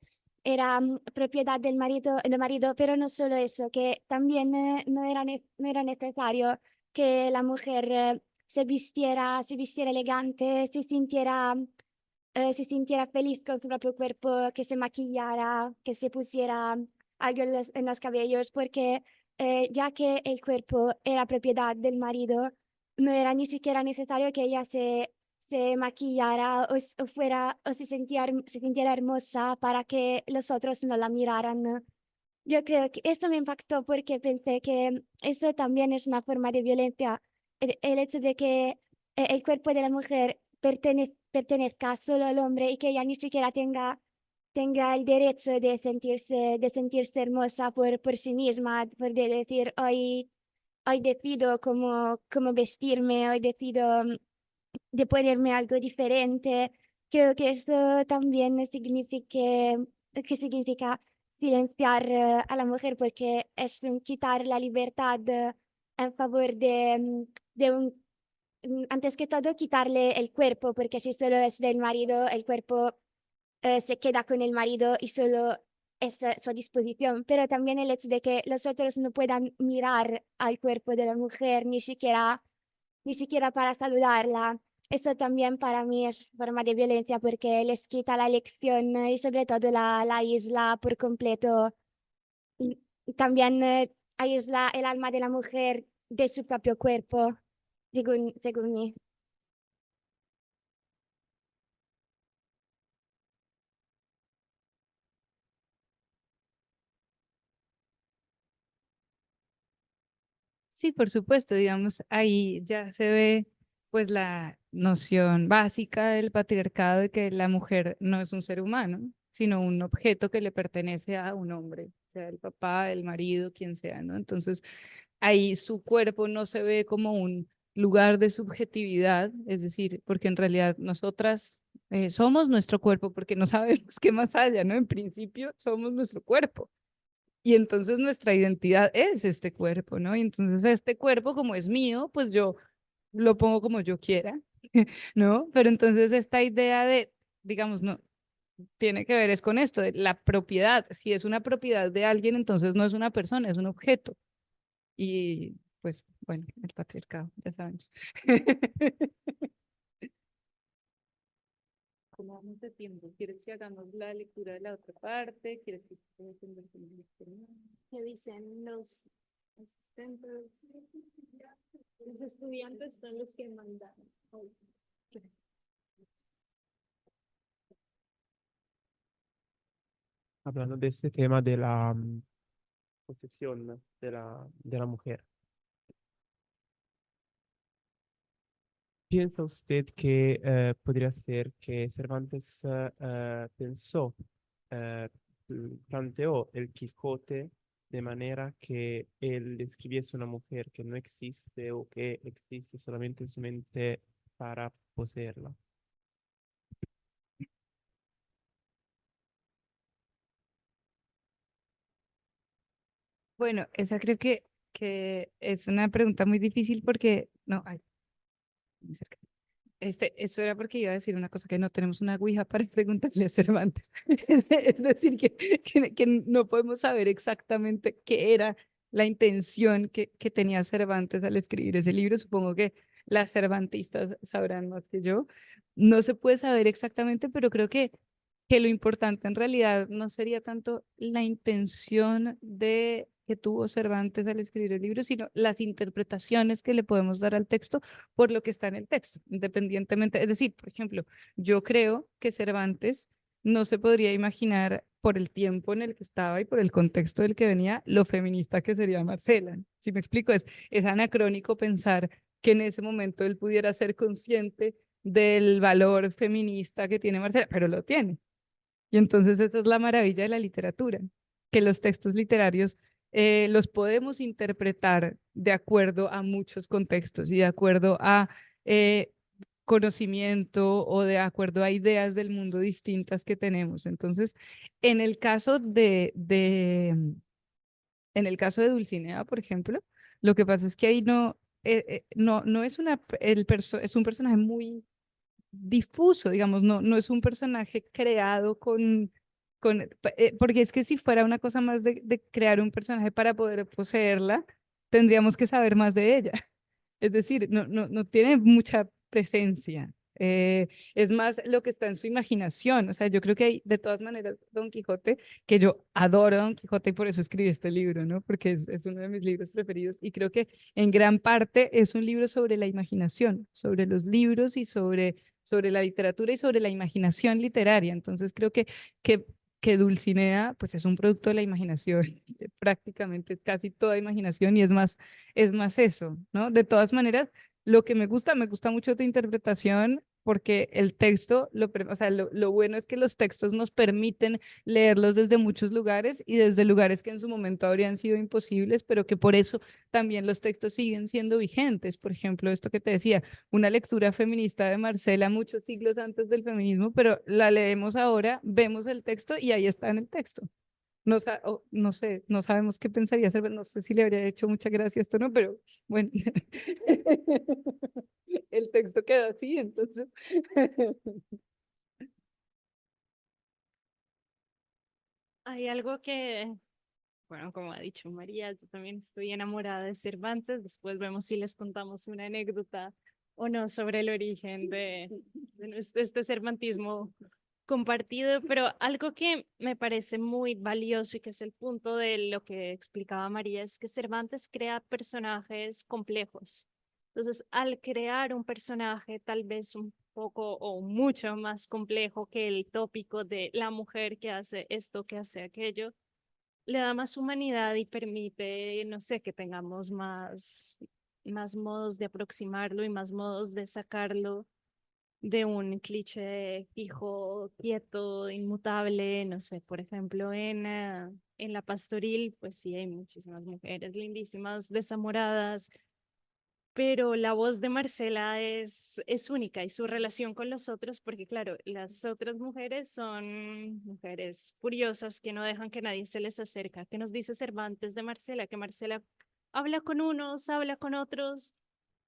era propiedad del marido, pero no solo eso, que también no era necesario que la mujer se vistiera elegante, se sintiera feliz con su propio cuerpo, que se maquillara, que se pusiera algo en los cabellos, porque ya que el cuerpo era propiedad del marido, no era ni siquiera necesario que ella se maquillara o se sintiera hermosa para que los otros no la miraran, ¿no? Yo creo que esto me impactó porque pensé que eso también es una forma de violencia. El hecho de que el cuerpo de la mujer pertenezca solo al hombre y que ella ni siquiera tenga el derecho de sentirse hermosa por sí misma, por decir, hoy decido cómo vestirme, hoy decido de ponerme algo diferente. Creo que eso también significa silenciar a la mujer porque es quitar la libertad en favor antes que todo, quitarle el cuerpo, porque si solo es del marido, el cuerpo se queda con el marido y solo es a su disposición, pero también el hecho de que los otros no puedan mirar al cuerpo de la mujer, ni siquiera para saludarla. Eso también para mí es forma de violencia porque les quita la elección y sobre todo la isla por completo. Y también aísla el alma de la mujer de su propio cuerpo, según mí. Sí, por supuesto, digamos, ahí ya se ve pues la noción básica del patriarcado de que la mujer no es un ser humano, sino un objeto que le pertenece a un hombre, sea el papá, el marido, quien sea, ¿no? Entonces, ahí su cuerpo no se ve como un lugar de subjetividad, es decir, porque en realidad nosotras somos nuestro cuerpo porque no sabemos qué más haya, ¿no? En principio somos nuestro cuerpo. Y entonces nuestra identidad es este cuerpo, ¿no? Y entonces este cuerpo, como es mío, pues yo lo pongo como yo quiera, ¿no? Pero entonces esta idea de, digamos, no, tiene que ver es con esto, de la propiedad. Si es una propiedad de alguien, entonces no es una persona, es un objeto. Y pues, bueno, el patriarcado, ya sabemos. ¿Cómo vamos de tiempo? ¿Quieres que hagamos la lectura de la otra parte? ¿Quieres que ¿Qué dicen los asistentes? Los estudiantes son los que mandan. hablando de este tema de la posesión de la mujer? ¿Piensa usted que podría ser que Cervantes pensó, planteó el Quijote de manera que él describiese una mujer que no existe o que existe solamente en su mente para poseerla? Bueno, esa creo que es una pregunta muy difícil porque, no, ay, muy cerca. Eso era porque iba a decir una cosa, que no tenemos una ouija para preguntarle a Cervantes. Es decir, que no podemos saber exactamente qué era la intención que tenía Cervantes al escribir ese libro. Supongo que las cervantistas sabrán más que yo. No se puede saber exactamente, pero creo que lo importante en realidad no sería tanto la intención de que tuvo Cervantes al escribir el libro, sino las interpretaciones que le podemos dar al texto por lo que está en el texto, independientemente. Es decir, por ejemplo, yo creo que Cervantes no se podría imaginar por el tiempo en el que estaba y por el contexto del que venía lo feminista que sería Marcela. Si me explico, es anacrónico pensar que en ese momento él pudiera ser consciente del valor feminista que tiene Marcela, pero lo tiene. Y entonces esa es la maravilla de la literatura, que los textos literarios los podemos interpretar de acuerdo a muchos contextos y de acuerdo a conocimiento o de acuerdo a ideas del mundo distintas que tenemos. Entonces, en el caso en el caso de Dulcinea, por ejemplo, lo que pasa es que ahí no es es un personaje muy difuso, digamos, no es un personaje creado porque es que si fuera una cosa más de crear un personaje para poder poseerla, tendríamos que saber más de ella. Es decir, no tiene mucha presencia. Es más lo que está en su imaginación. O sea, yo creo que hay, de todas maneras, Don Quijote, que yo adoro Don Quijote y por eso escribí este libro, ¿no? Porque es uno de mis libros preferidos y creo que en gran parte es un libro sobre la imaginación, sobre los libros y sobre la literatura y sobre la imaginación literaria. Entonces creo que, que Dulcinea, pues es un producto de la imaginación, prácticamente es casi toda imaginación y es más eso, ¿no? De todas maneras, lo que me gusta mucho tu interpretación porque el texto, o sea, lo bueno es que los textos nos permiten leerlos desde muchos lugares y desde lugares que en su momento habrían sido imposibles, pero que por eso también los textos siguen siendo vigentes. Por ejemplo, esto que te decía, una lectura feminista de Marcela muchos siglos antes del feminismo, pero la leemos ahora, vemos el texto y ahí está en el texto. No sé, no sabemos qué pensaría hacer, no sé si le habría hecho mucha gracia esto, ¿no? Pero bueno, el texto queda así, entonces. Hay algo que, bueno, como ha dicho María, yo también estoy enamorada de Cervantes. Después vemos si les contamos una anécdota o no sobre el origen de este cervantismo compartido, pero algo que me parece muy valioso y que es el punto de lo que explicaba María es que Cervantes crea personajes complejos. Entonces, al crear un personaje tal vez un poco o mucho más complejo que el tópico de la mujer que hace esto, que hace aquello, le da más humanidad y permite, no sé, que tengamos más modos de aproximarlo y más modos de sacarlo de un cliché fijo, quieto, inmutable, no sé, por ejemplo, en La Pastoril, pues sí, hay muchísimas mujeres lindísimas, desamoradas, pero la voz de Marcela es única y su relación con los otros, porque claro, las otras mujeres son mujeres furiosas que no dejan que nadie se les acerca, que nos dice Cervantes de Marcela, que Marcela habla con unos, habla con otros,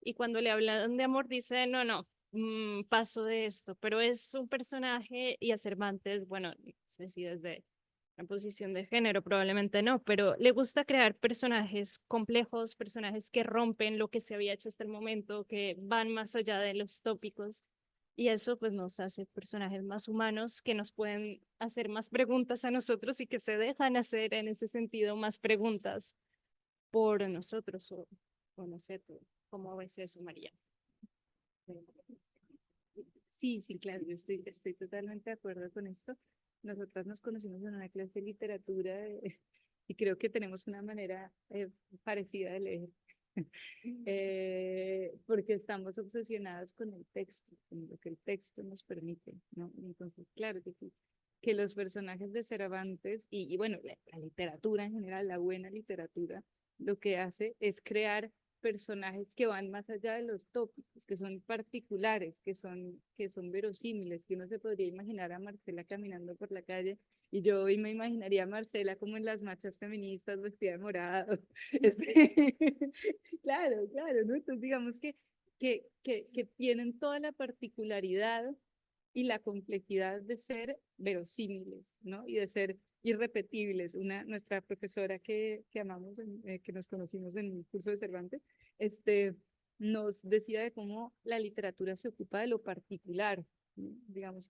y cuando le hablan de amor dice, no, no, paso de esto, pero es un personaje y a Cervantes, bueno, no sé si desde la posición de género, probablemente no, pero le gusta crear personajes complejos, personajes que rompen lo que se había hecho hasta el momento, que van más allá de los tópicos. Y eso pues nos hace personajes más humanos que nos pueden hacer más preguntas a nosotros y que se dejan hacer en ese sentido más preguntas por nosotros o no sé, tú, ¿cómo ves eso, María? Sí, sí, claro, yo estoy totalmente de acuerdo con esto. Nosotras nos conocimos en una clase de literatura y creo que tenemos una manera parecida de leer, porque estamos obsesionadas con el texto, con lo que el texto nos permite, ¿no? Y entonces, claro que sí, que los personajes de Cervantes y bueno, la literatura en general, la buena literatura, lo que hace es crear personajes que van más allá de los tópicos, que son particulares, que son verosímiles, que uno se podría imaginar a Marcela caminando por la calle y yo hoy me imaginaría a Marcela como en las marchas feministas vestida de morado. Claro, claro, ¿no? Entonces digamos que tienen toda la particularidad y la complejidad de ser verosímiles, ¿no? Y de ser irrepetibles. Nuestra profesora que amamos, que nos conocimos en un curso de Cervantes, nos decía de cómo la literatura se ocupa de lo particular, ¿no? Digamos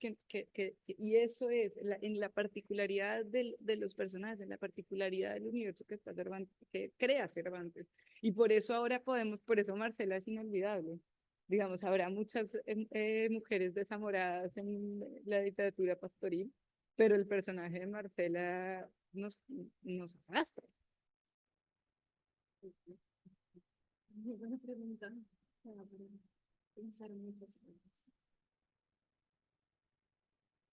y eso es en la particularidad de los personajes, en la particularidad del universo que está Cervantes, que crea Cervantes. Y por eso ahora por eso Marcela es inolvidable. Digamos, habrá muchas mujeres desamoradas en la literatura pastoril, pero el personaje de Marcela nos arrastra. Muy buena pregunta. Pensar muchas cosas.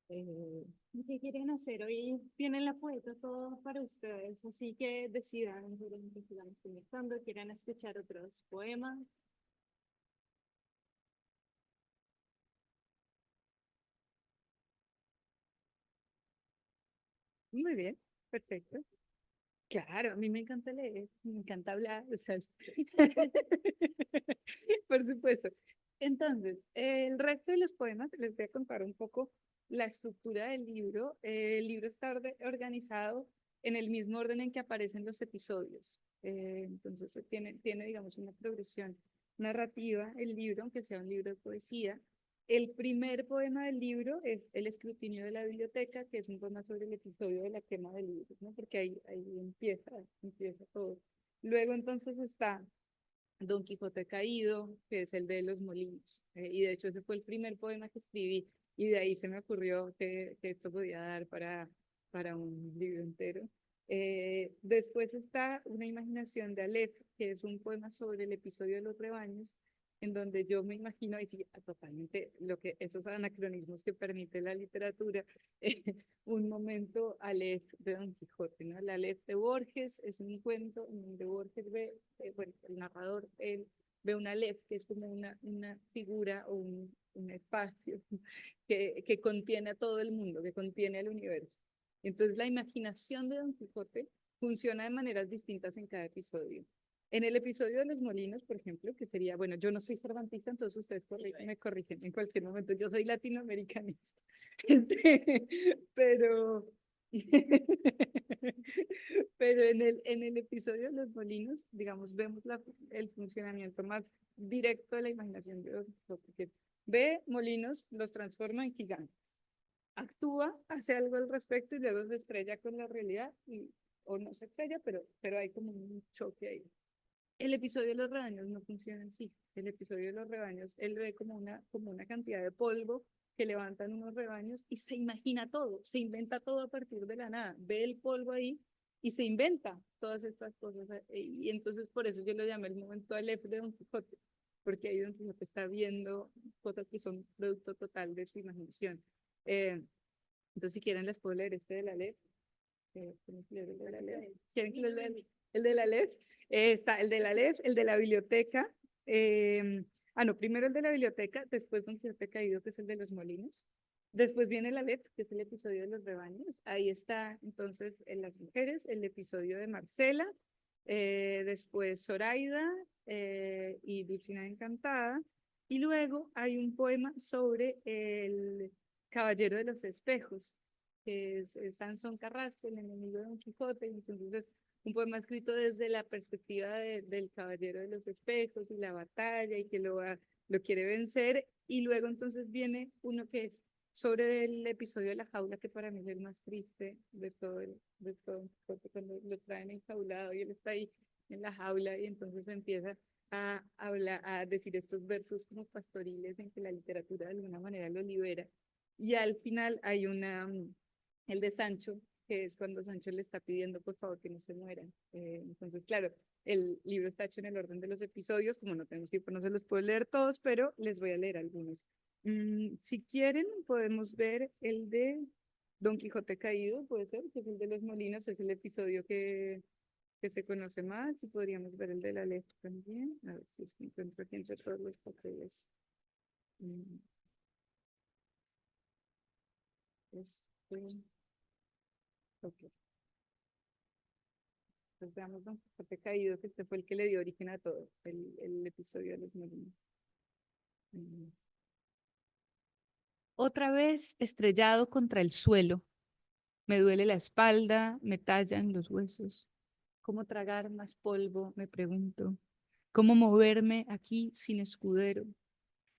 ¿Qué quieren hacer? Hoy tienen la poeta todo para ustedes, así que decidan durante que sigamos conversando, quieren escuchar otros poemas. Muy bien, perfecto. Claro, a mí me encanta leer, me encanta hablar, o sea, por supuesto. Entonces, el resto de los poemas les voy a contar un poco la estructura del libro. El libro está organizado en el mismo orden en que aparecen los episodios. Entonces, tiene, digamos, una progresión narrativa el libro, aunque sea un libro de poesía. El primer poema del libro es El escrutinio de la biblioteca, que es un poema sobre el episodio de la quema del libro, ¿no? Porque ahí empieza todo. Luego entonces está Don Quijote Caído, que es el de los molinos. Y de hecho ese fue el primer poema que escribí y de ahí se me ocurrió que esto podía dar para un libro entero. Después está Una imaginación de Aleph, que es un poema sobre el episodio de los rebaños, en donde yo me imagino, y sí, totalmente esos anacronismos que permite la literatura, un momento Aleph de Don Quijote, ¿no? El Aleph de Borges es un cuento en donde Borges ve, bueno, el narrador, él ve un Aleph, que es como una figura o un espacio que contiene a todo el mundo, que contiene al universo. Entonces la imaginación de Don Quijote funciona de maneras distintas en cada episodio. En el episodio de los molinos, por ejemplo, que sería, bueno, yo no soy cervantista, entonces ustedes me corrigen en cualquier momento, yo soy latinoamericanista, pero, pero en el episodio de los molinos, digamos, vemos el funcionamiento más directo de la imaginación de Don Quijote, que ve molinos, los transforma en gigantes, actúa, hace algo al respecto y luego se estrella con la realidad, o no se estrella, pero hay como un choque ahí. El episodio de los rebaños no funciona así. El episodio de los rebaños, él ve como una cantidad de polvo que levantan unos rebaños y se imagina todo, se inventa todo a partir de la nada. Ve el polvo ahí y se inventa todas estas cosas. Y entonces por eso yo lo llamé el momento Aleph de Don Quijote, porque ahí Don Quijote está viendo cosas que son producto total de su imaginación. Entonces, si quieren, les puedo leer este del Aleph. ¿Quieren que les lea el del Aleph? Está el del Aleph, el de la biblioteca. No, primero el de la biblioteca, después Don Quijote Caído, que es el de los molinos. Después viene el Aleph, que es el episodio de los rebaños. Ahí está entonces en las mujeres, el episodio de Marcela. Después Zoraida y Dulcinea Encantada. Y luego hay un poema sobre el Caballero de los Espejos, que es Sansón Carrasco, el enemigo de Don Quijote. Entonces es un poema escrito desde la perspectiva del Caballero de los Espejos y la batalla y que lo quiere vencer. Y luego entonces viene uno que es sobre el episodio de la jaula, que para mí es el más triste de todo Quijote, cuando lo traen enjaulado y él está ahí en la jaula y entonces empieza a hablar, a decir estos versos como pastoriles en que la literatura de alguna manera lo libera. Y al final hay el de Sancho, que es cuando Sancho le está pidiendo por favor que no se mueran. Entonces, claro, el libro está hecho en el orden de los episodios, como no tenemos tiempo, no se los puedo leer todos, pero les voy a leer algunos. Si quieren, podemos ver el de Don Quijote Caído, puede ser, que es el de los molinos, es el episodio que se conoce más, y podríamos ver el de la letra también. A ver si es que encuentro aquí entre todos los papeles. Ok. Pues veamos Don Quijote Caído, que este fue el que le dio origen a todo, el episodio de los molinos. Otra vez estrellado contra el suelo. Me duele la espalda, me tallan los huesos. ¿Cómo tragar más polvo? Me pregunto. ¿Cómo moverme aquí sin escudero?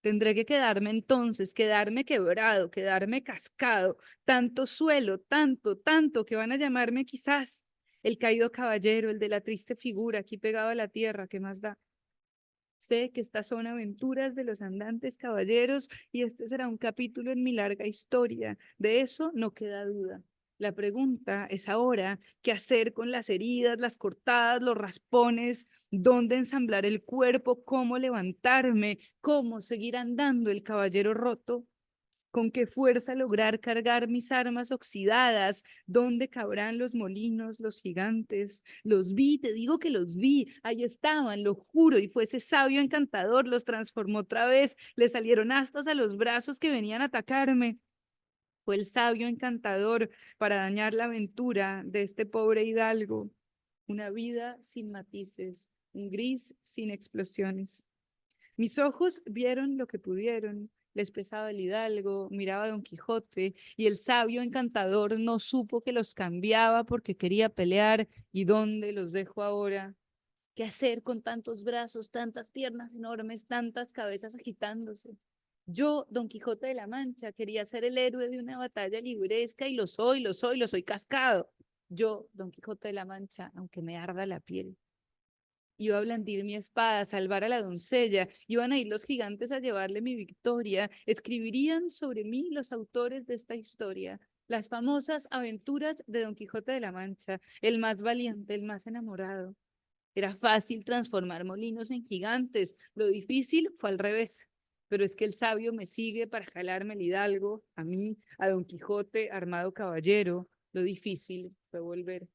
Tendré que quedarme entonces, quedarme quebrado, quedarme cascado. Tanto suelo, tanto, que van a llamarme quizás el caído caballero, el de la triste figura aquí pegado a la tierra, ¿qué más da? Sé que estas son aventuras de los andantes caballeros y este será un capítulo en mi larga historia. De eso no queda duda. La pregunta es ahora, ¿qué hacer con las heridas, las cortadas, los raspones? ¿Dónde ensamblar el cuerpo? ¿Cómo levantarme? ¿Cómo seguir andando el caballero roto? ¿Con qué fuerza lograr cargar mis armas oxidadas? ¿Dónde cabrán los molinos, los gigantes? Los vi, te digo que los vi, ahí estaban, lo juro, y fue ese sabio encantador, los transformó otra vez, le salieron astas a los brazos que venían a atacarme. Fue el sabio encantador para dañar la aventura de este pobre hidalgo. Una vida sin matices, un gris sin explosiones. Mis ojos vieron lo que pudieron. Les pesaba el hidalgo, miraba a Don Quijote, y el sabio encantador no supo que los cambiaba porque quería pelear. ¿Y dónde los dejo ahora? ¿Qué hacer con tantos brazos, tantas piernas enormes, tantas cabezas agitándose? Yo, Don Quijote de la Mancha, quería ser el héroe de una batalla libresca y lo soy cascado. Yo, Don Quijote de la Mancha, aunque me arda la piel. Iba a blandir mi espada, salvar a la doncella, iban a ir los gigantes a llevarle mi victoria, escribirían sobre mí los autores de esta historia, las famosas aventuras de Don Quijote de la Mancha, el más valiente, el más enamorado. Era fácil transformar molinos en gigantes, lo difícil fue al revés. Pero es que el sabio me sigue para jalarme el hidalgo, a mí, a Don Quijote, armado caballero. Lo difícil fue volver.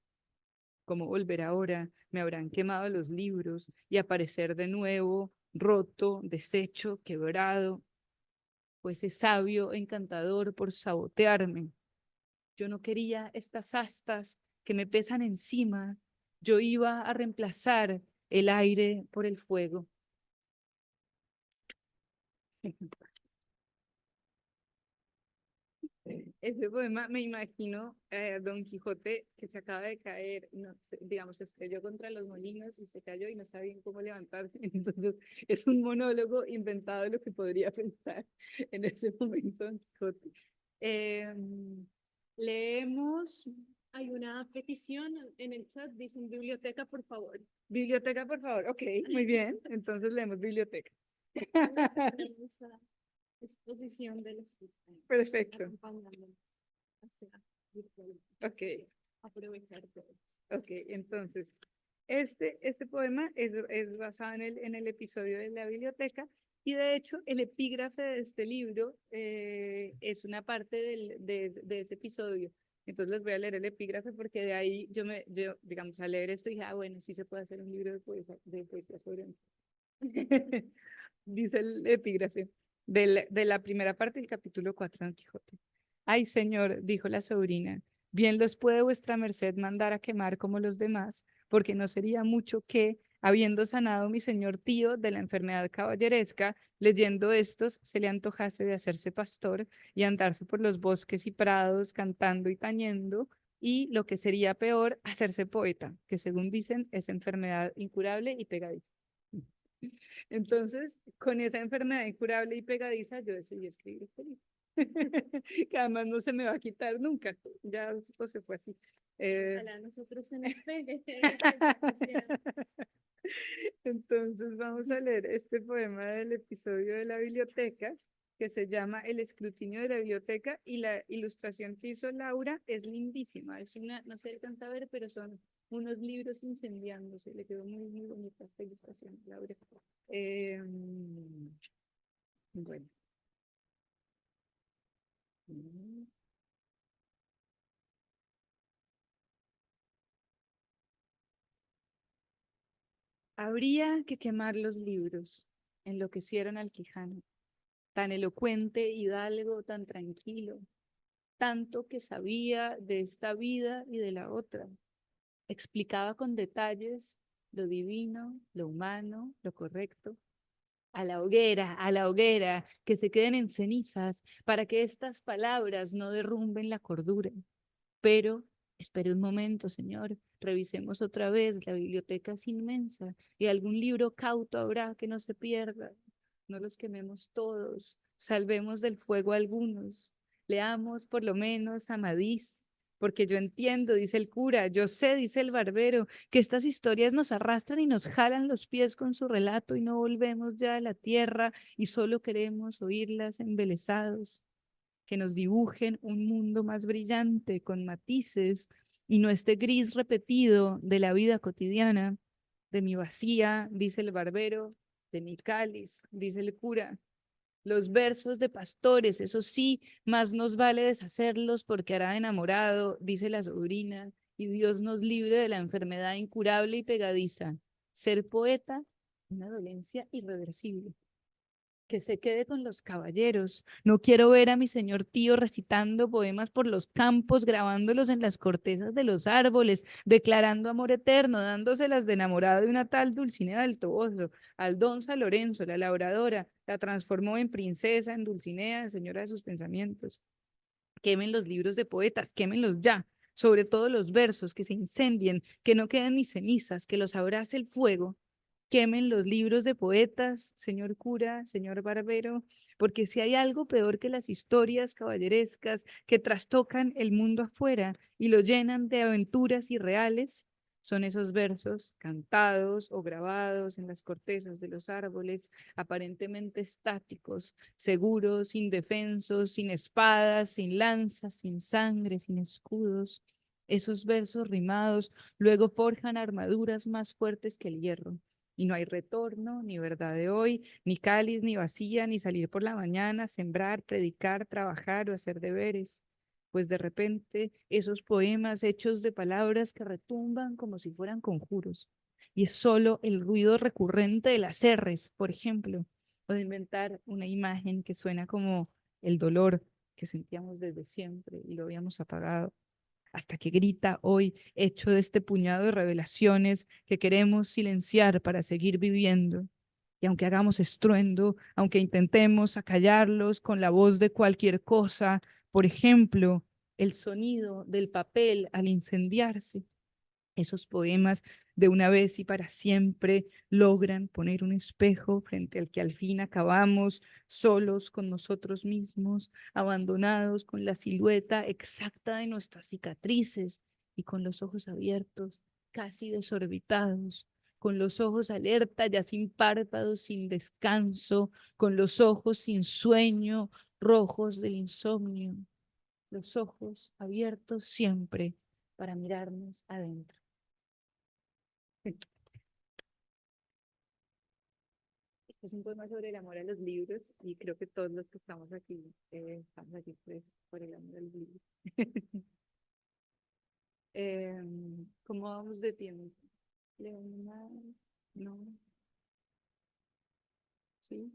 ¿Cómo volver ahora? Me habrán quemado los libros y aparecer de nuevo, roto, deshecho, quebrado. Fue ese sabio encantador por sabotearme. Yo no quería estas astas que me pesan encima. Yo iba a reemplazar el aire por el fuego. Ese poema me imagino a Don Quijote que se acaba de caer, no, digamos, se estrelló contra los molinos y se cayó y no sabía bien cómo levantarse. Entonces es un monólogo inventado de lo que podría pensar en ese momento Don Quijote. Leemos. Hay una petición en el chat, dicen biblioteca, por favor. Biblioteca, por favor. Ok, muy bien. Entonces leemos biblioteca. Tenemos a exposición de los que están Perfecto. acompañándonos hacia virtual. Ok, Aprovechar todos. ok. Entonces, este poema es basado en el episodio de la biblioteca y de hecho el epígrafe de este libro es una parte de ese episodio. Entonces les voy a leer el epígrafe porque de ahí yo digamos, al leer esto dije, ah, bueno, sí se puede hacer un libro de poesía sobre mí. Dice el epígrafe de la primera parte del capítulo 4 de Don Quijote. Ay, señor, dijo la sobrina, bien los puede vuestra merced mandar a quemar como los demás, porque no sería mucho que, habiendo sanado mi señor tío de la enfermedad caballeresca, leyendo estos, se le antojase de hacerse pastor y andarse por los bosques y prados cantando y tañendo, y lo que sería peor, hacerse poeta, que según dicen es enfermedad incurable y pegadiza. Entonces, con esa enfermedad incurable y pegadiza, yo decidí escribir este libro. Que además no se me va a quitar nunca. Ya esto se fue así. Ojalá a nosotros se nos pegue. Entonces vamos a leer este poema del episodio de la biblioteca que se llama El escrutinio de la biblioteca y la ilustración que hizo Laura es lindísima. Es una, no se alcanza a ver, pero son unos libros incendiándose. Le quedó muy, muy bonita esta ilustración, Laura. Bueno. Habría que quemar los libros, enloquecieron al Quijano, tan elocuente hidalgo, tan tranquilo, tanto que sabía de esta vida y de la otra. Explicaba con detalles lo divino, lo humano, lo correcto. A la hoguera, que se queden en cenizas, para que estas palabras no derrumben la cordura. Pero, espere un momento, señor, revisemos otra vez, la biblioteca es inmensa y algún libro cauto habrá que no se pierda. No los quememos todos, salvemos del fuego algunos. Leamos por lo menos Amadís, porque yo entiendo, dice el cura, yo sé, dice el barbero, que estas historias nos arrastran y nos jalan los pies con su relato y no volvemos ya a la tierra y solo queremos oírlas embelesados, que nos dibujen un mundo más brillante, con matices, y no este gris repetido de la vida cotidiana, de mi vacía, dice el barbero, de mi cáliz, dice el cura. Los versos de pastores, eso sí, más nos vale deshacerlos porque hará enamorado, dice la sobrina, y Dios nos libre de la enfermedad incurable y pegadiza. Ser poeta, una dolencia irreversible. que se quede con los caballeros. No quiero ver a mi señor tío recitando poemas por los campos, grabándolos en las cortezas de los árboles, declarando amor eterno, dándoselas de enamorado de una tal Dulcinea del Toboso. Aldonza Lorenzo, la labradora, la transformó en princesa, en Dulcinea, en señora de sus pensamientos. Quemen los libros de poetas, quémenlos ya, sobre todo los versos, que se incendien, que no queden ni cenizas, que los abrace el fuego. Quemen los libros de poetas, señor cura, señor barbero, porque si hay algo peor que las historias caballerescas que trastocan el mundo afuera y lo llenan de aventuras irreales, son esos versos cantados o grabados en las cortezas de los árboles, aparentemente estáticos, seguros, indefensos, sin espadas, sin lanzas, sin sangre, sin escudos. Esos versos rimados luego forjan armaduras más fuertes que el hierro. Y no hay retorno, ni verdad de hoy, ni cáliz, ni vacía, ni salir por la mañana, sembrar, predicar, trabajar o hacer deberes. Pues de repente esos poemas hechos de palabras que retumban como si fueran conjuros. Y es solo el ruido recurrente de las R's, por ejemplo, o de inventar una imagen que suena como el dolor que sentíamos desde siempre y lo habíamos apagado hasta que grita hoy, hecho de este puñado de revelaciones que queremos silenciar para seguir viviendo. Y aunque hagamos estruendo, aunque intentemos acallarlos con la voz de cualquier cosa, por ejemplo, el sonido del papel al incendiarse, esos poemas de una vez y para siempre logran poner un espejo frente al que al fin acabamos solos con nosotros mismos, abandonados con la silueta exacta de nuestras cicatrices y con los ojos abiertos, casi desorbitados, con los ojos alerta, ya sin párpados, sin descanso, con los ojos sin sueño, rojos del insomnio, los ojos abiertos siempre para mirarnos adentro. Este es un poema sobre el amor a los libros y creo que todos los que estamos aquí pues, por el amor a los libros. ¿Cómo vamos de tiempo? ¿Leo una? ¿No? ¿Sí?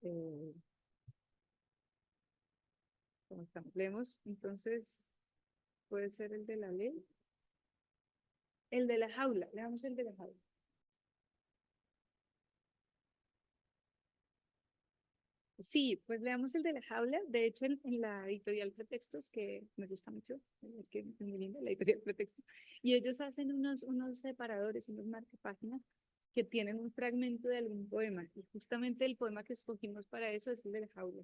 Eh, ¿Cómo estamos? Leemos, entonces, puede ser el de la ley. El de la jaula, leamos el de la jaula. Sí, pues leamos el de la jaula. De hecho, en la editorial Pretextos, que me gusta mucho, es que es muy linda la editorial Pretextos, y ellos hacen unos separadores, unos marcapáginas que tienen un fragmento de algún poema. Y justamente el poema que escogimos para eso es el de la jaula.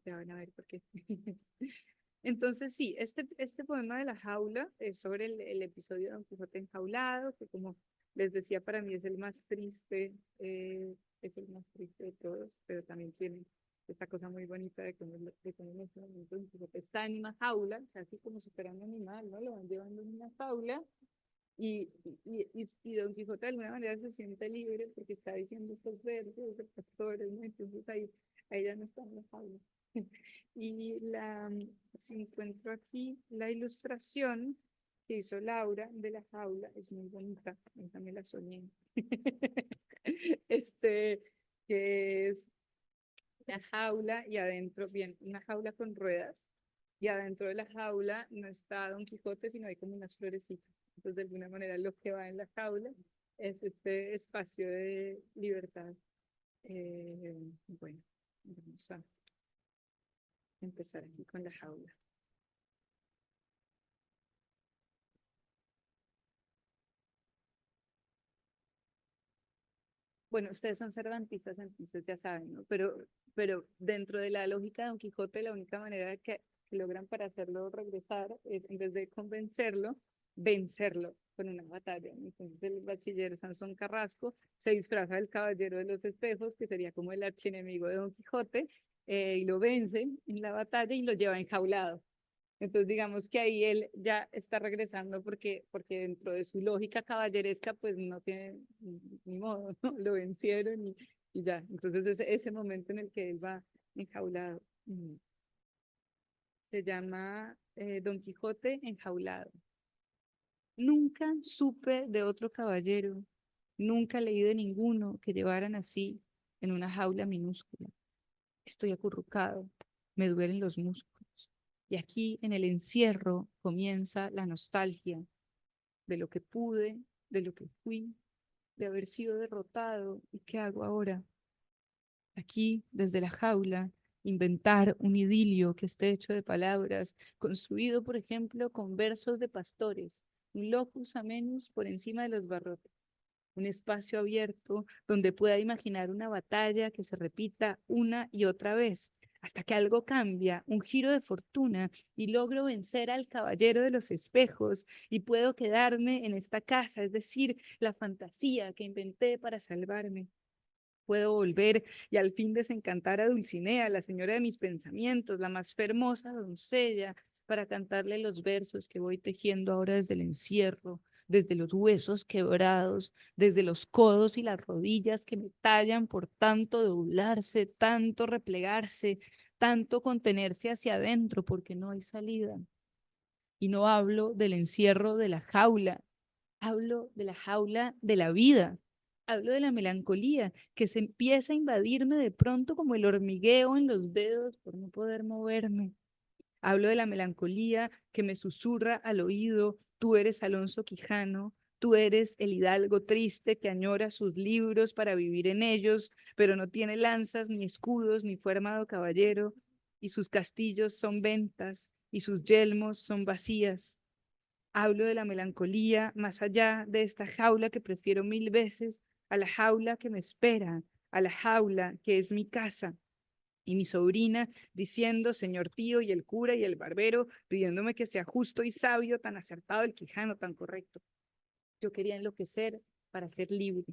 Ya van a ver por qué. Entonces, sí, este poema de la jaula es sobre el episodio de Don Quijote enjaulado, que como les decía, para mí es el más triste de todos, pero también tiene esta cosa muy bonita de cómo en este momento Don Quijote está en una jaula, casi como si fuera un animal, ¿no? Lo van llevando en una jaula y Don Quijote de alguna manera se siente libre porque está diciendo estos versos de pastores, ¿no? Entonces ahí ya no está en la jaula. Y si encuentro aquí la ilustración que hizo Laura de la jaula, es muy bonita, esa me la soñé. Este, que es la jaula y adentro, bien, una jaula con ruedas, y adentro de la jaula no está Don Quijote, sino hay como unas florecitas. Entonces, de alguna manera, lo que va en la jaula es este espacio de libertad. Bueno, vamos a empezar aquí con la jaula. Bueno, ustedes son cervantistas, entonces ya saben, ¿no? Pero dentro de la lógica de Don Quijote, la única manera que logran para hacerlo regresar es, en vez de convencerlo, vencerlo con una batalla, ¿no? Entonces el bachiller Sansón Carrasco se disfraza del Caballero de los Espejos, que sería como el archienemigo de Don Quijote, y lo vence en la batalla y lo lleva enjaulado. Entonces, digamos que ahí él ya está regresando porque dentro de su lógica caballeresca, pues no tiene ni modo, ¿no? Lo vencieron y ya. Entonces, ese momento en el que él va enjaulado. Se llama Don Quijote enjaulado. Nunca supe de otro caballero, nunca leí de ninguno que llevaran así en una jaula minúscula. Estoy acurrucado, me duelen los músculos. Y aquí en el encierro comienza la nostalgia de lo que pude, de lo que fui, de haber sido derrotado. ¿Y qué hago ahora? Aquí, desde la jaula, inventar un idilio que esté hecho de palabras, construido, por ejemplo, con versos de pastores, un locus amenus por encima de los barrotes, un espacio abierto donde pueda imaginar una batalla que se repita una y otra vez, hasta que algo cambia, un giro de fortuna, y logro vencer al caballero de los espejos y puedo quedarme en esta casa, es decir, la fantasía que inventé para salvarme. Puedo volver y al fin desencantar a Dulcinea, la señora de mis pensamientos, la más hermosa doncella, para cantarle los versos que voy tejiendo ahora desde el encierro, desde los huesos quebrados, desde los codos y las rodillas que me tallan por tanto doblarse, tanto replegarse, tanto contenerse hacia adentro, porque no hay salida. Y no hablo del encierro de la jaula, hablo de la jaula de la vida. Hablo de la melancolía que se empieza a invadirme de pronto como el hormigueo en los dedos por no poder moverme. Hablo de la melancolía que me susurra al oído: tú eres Alonso Quijano, tú eres el hidalgo triste que añora sus libros para vivir en ellos, pero no tiene lanzas, ni escudos, ni fue armado caballero, y sus castillos son ventas, y sus yelmos son vacías. Hablo de la melancolía más allá de esta jaula que prefiero mil veces a la jaula que me espera, a la jaula que es mi casa. Y mi sobrina diciendo, señor tío, y el cura y el barbero, pidiéndome que sea justo y sabio, tan acertado el Quijano, tan correcto. Yo quería enloquecer para ser libre.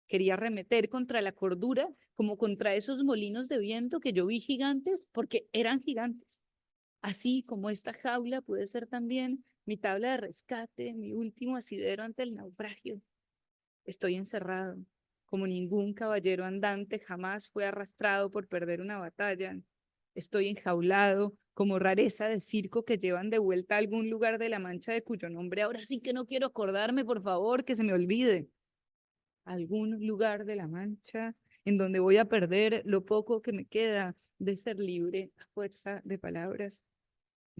Quería arremeter contra la cordura como contra esos molinos de viento que yo vi gigantes porque eran gigantes. Así como esta jaula puede ser también mi tabla de rescate, mi último asidero ante el naufragio. Estoy encerrado, como ningún caballero andante jamás fue arrastrado por perder una batalla. Estoy enjaulado, como rareza de circo que llevan de vuelta a algún lugar de la Mancha de cuyo nombre ahora sí que no quiero acordarme, por favor, que se me olvide. Algún lugar de la Mancha en donde voy a perder lo poco que me queda de ser libre a fuerza de palabras.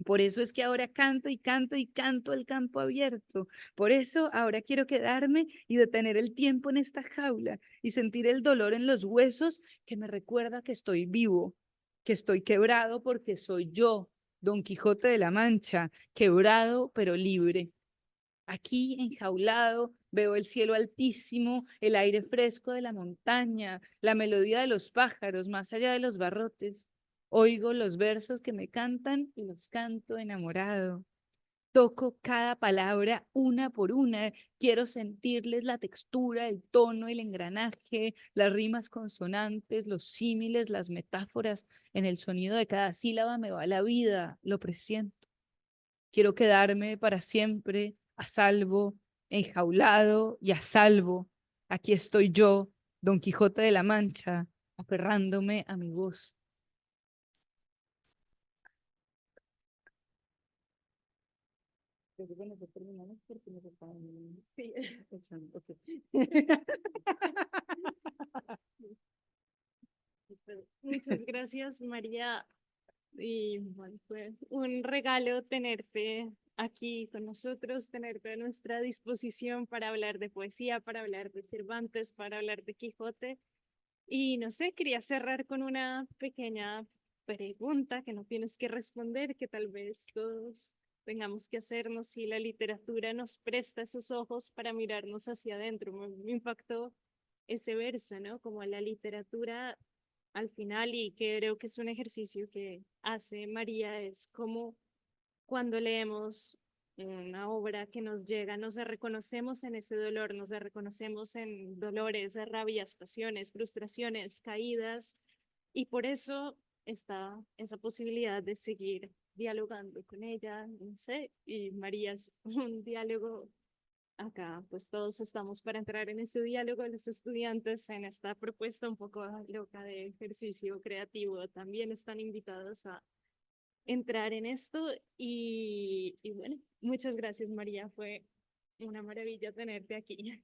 Por eso es que ahora canto y canto y canto el campo abierto. Por eso ahora quiero quedarme y detener el tiempo en esta jaula y sentir el dolor en los huesos que me recuerda que estoy vivo, que estoy quebrado porque soy yo, Don Quijote de la Mancha, quebrado pero libre. Aquí, enjaulado, veo el cielo altísimo, el aire fresco de la montaña, la melodía de los pájaros más allá de los barrotes. Oigo los versos que me cantan y los canto enamorado. Toco cada palabra una por una. Quiero sentirles la textura, el tono, el engranaje, las rimas consonantes, los símiles, las metáforas. En el sonido de cada sílaba me va la vida, lo presiento. Quiero quedarme para siempre a salvo, enjaulado y a salvo. Aquí estoy yo, Don Quijote de la Mancha, aferrándome a mi voz. Sí. Muchas gracias, María. Y bueno, fue un regalo tenerte aquí con nosotros, tenerte a nuestra disposición para hablar de poesía, para hablar de Cervantes, para hablar de Quijote. Y no sé, quería cerrar con una pequeña pregunta que no tienes que responder, que tal vez todos tengamos que hacernos si la literatura nos presta esos ojos para mirarnos hacia adentro. Me impactó ese verso, ¿no? Como la literatura al final, y que creo que es un ejercicio que hace María, es como cuando leemos una obra que nos llega, nos reconocemos en ese dolor, nos reconocemos en dolores, rabias, pasiones, frustraciones, caídas, y por eso está esa posibilidad de seguir dialogando con ella, no sé, y María es un diálogo acá, pues todos estamos para entrar en este diálogo, los estudiantes en esta propuesta un poco loca de ejercicio creativo también están invitados a entrar en esto y bueno, muchas gracias María, fue Una maravilla tenerte aquí.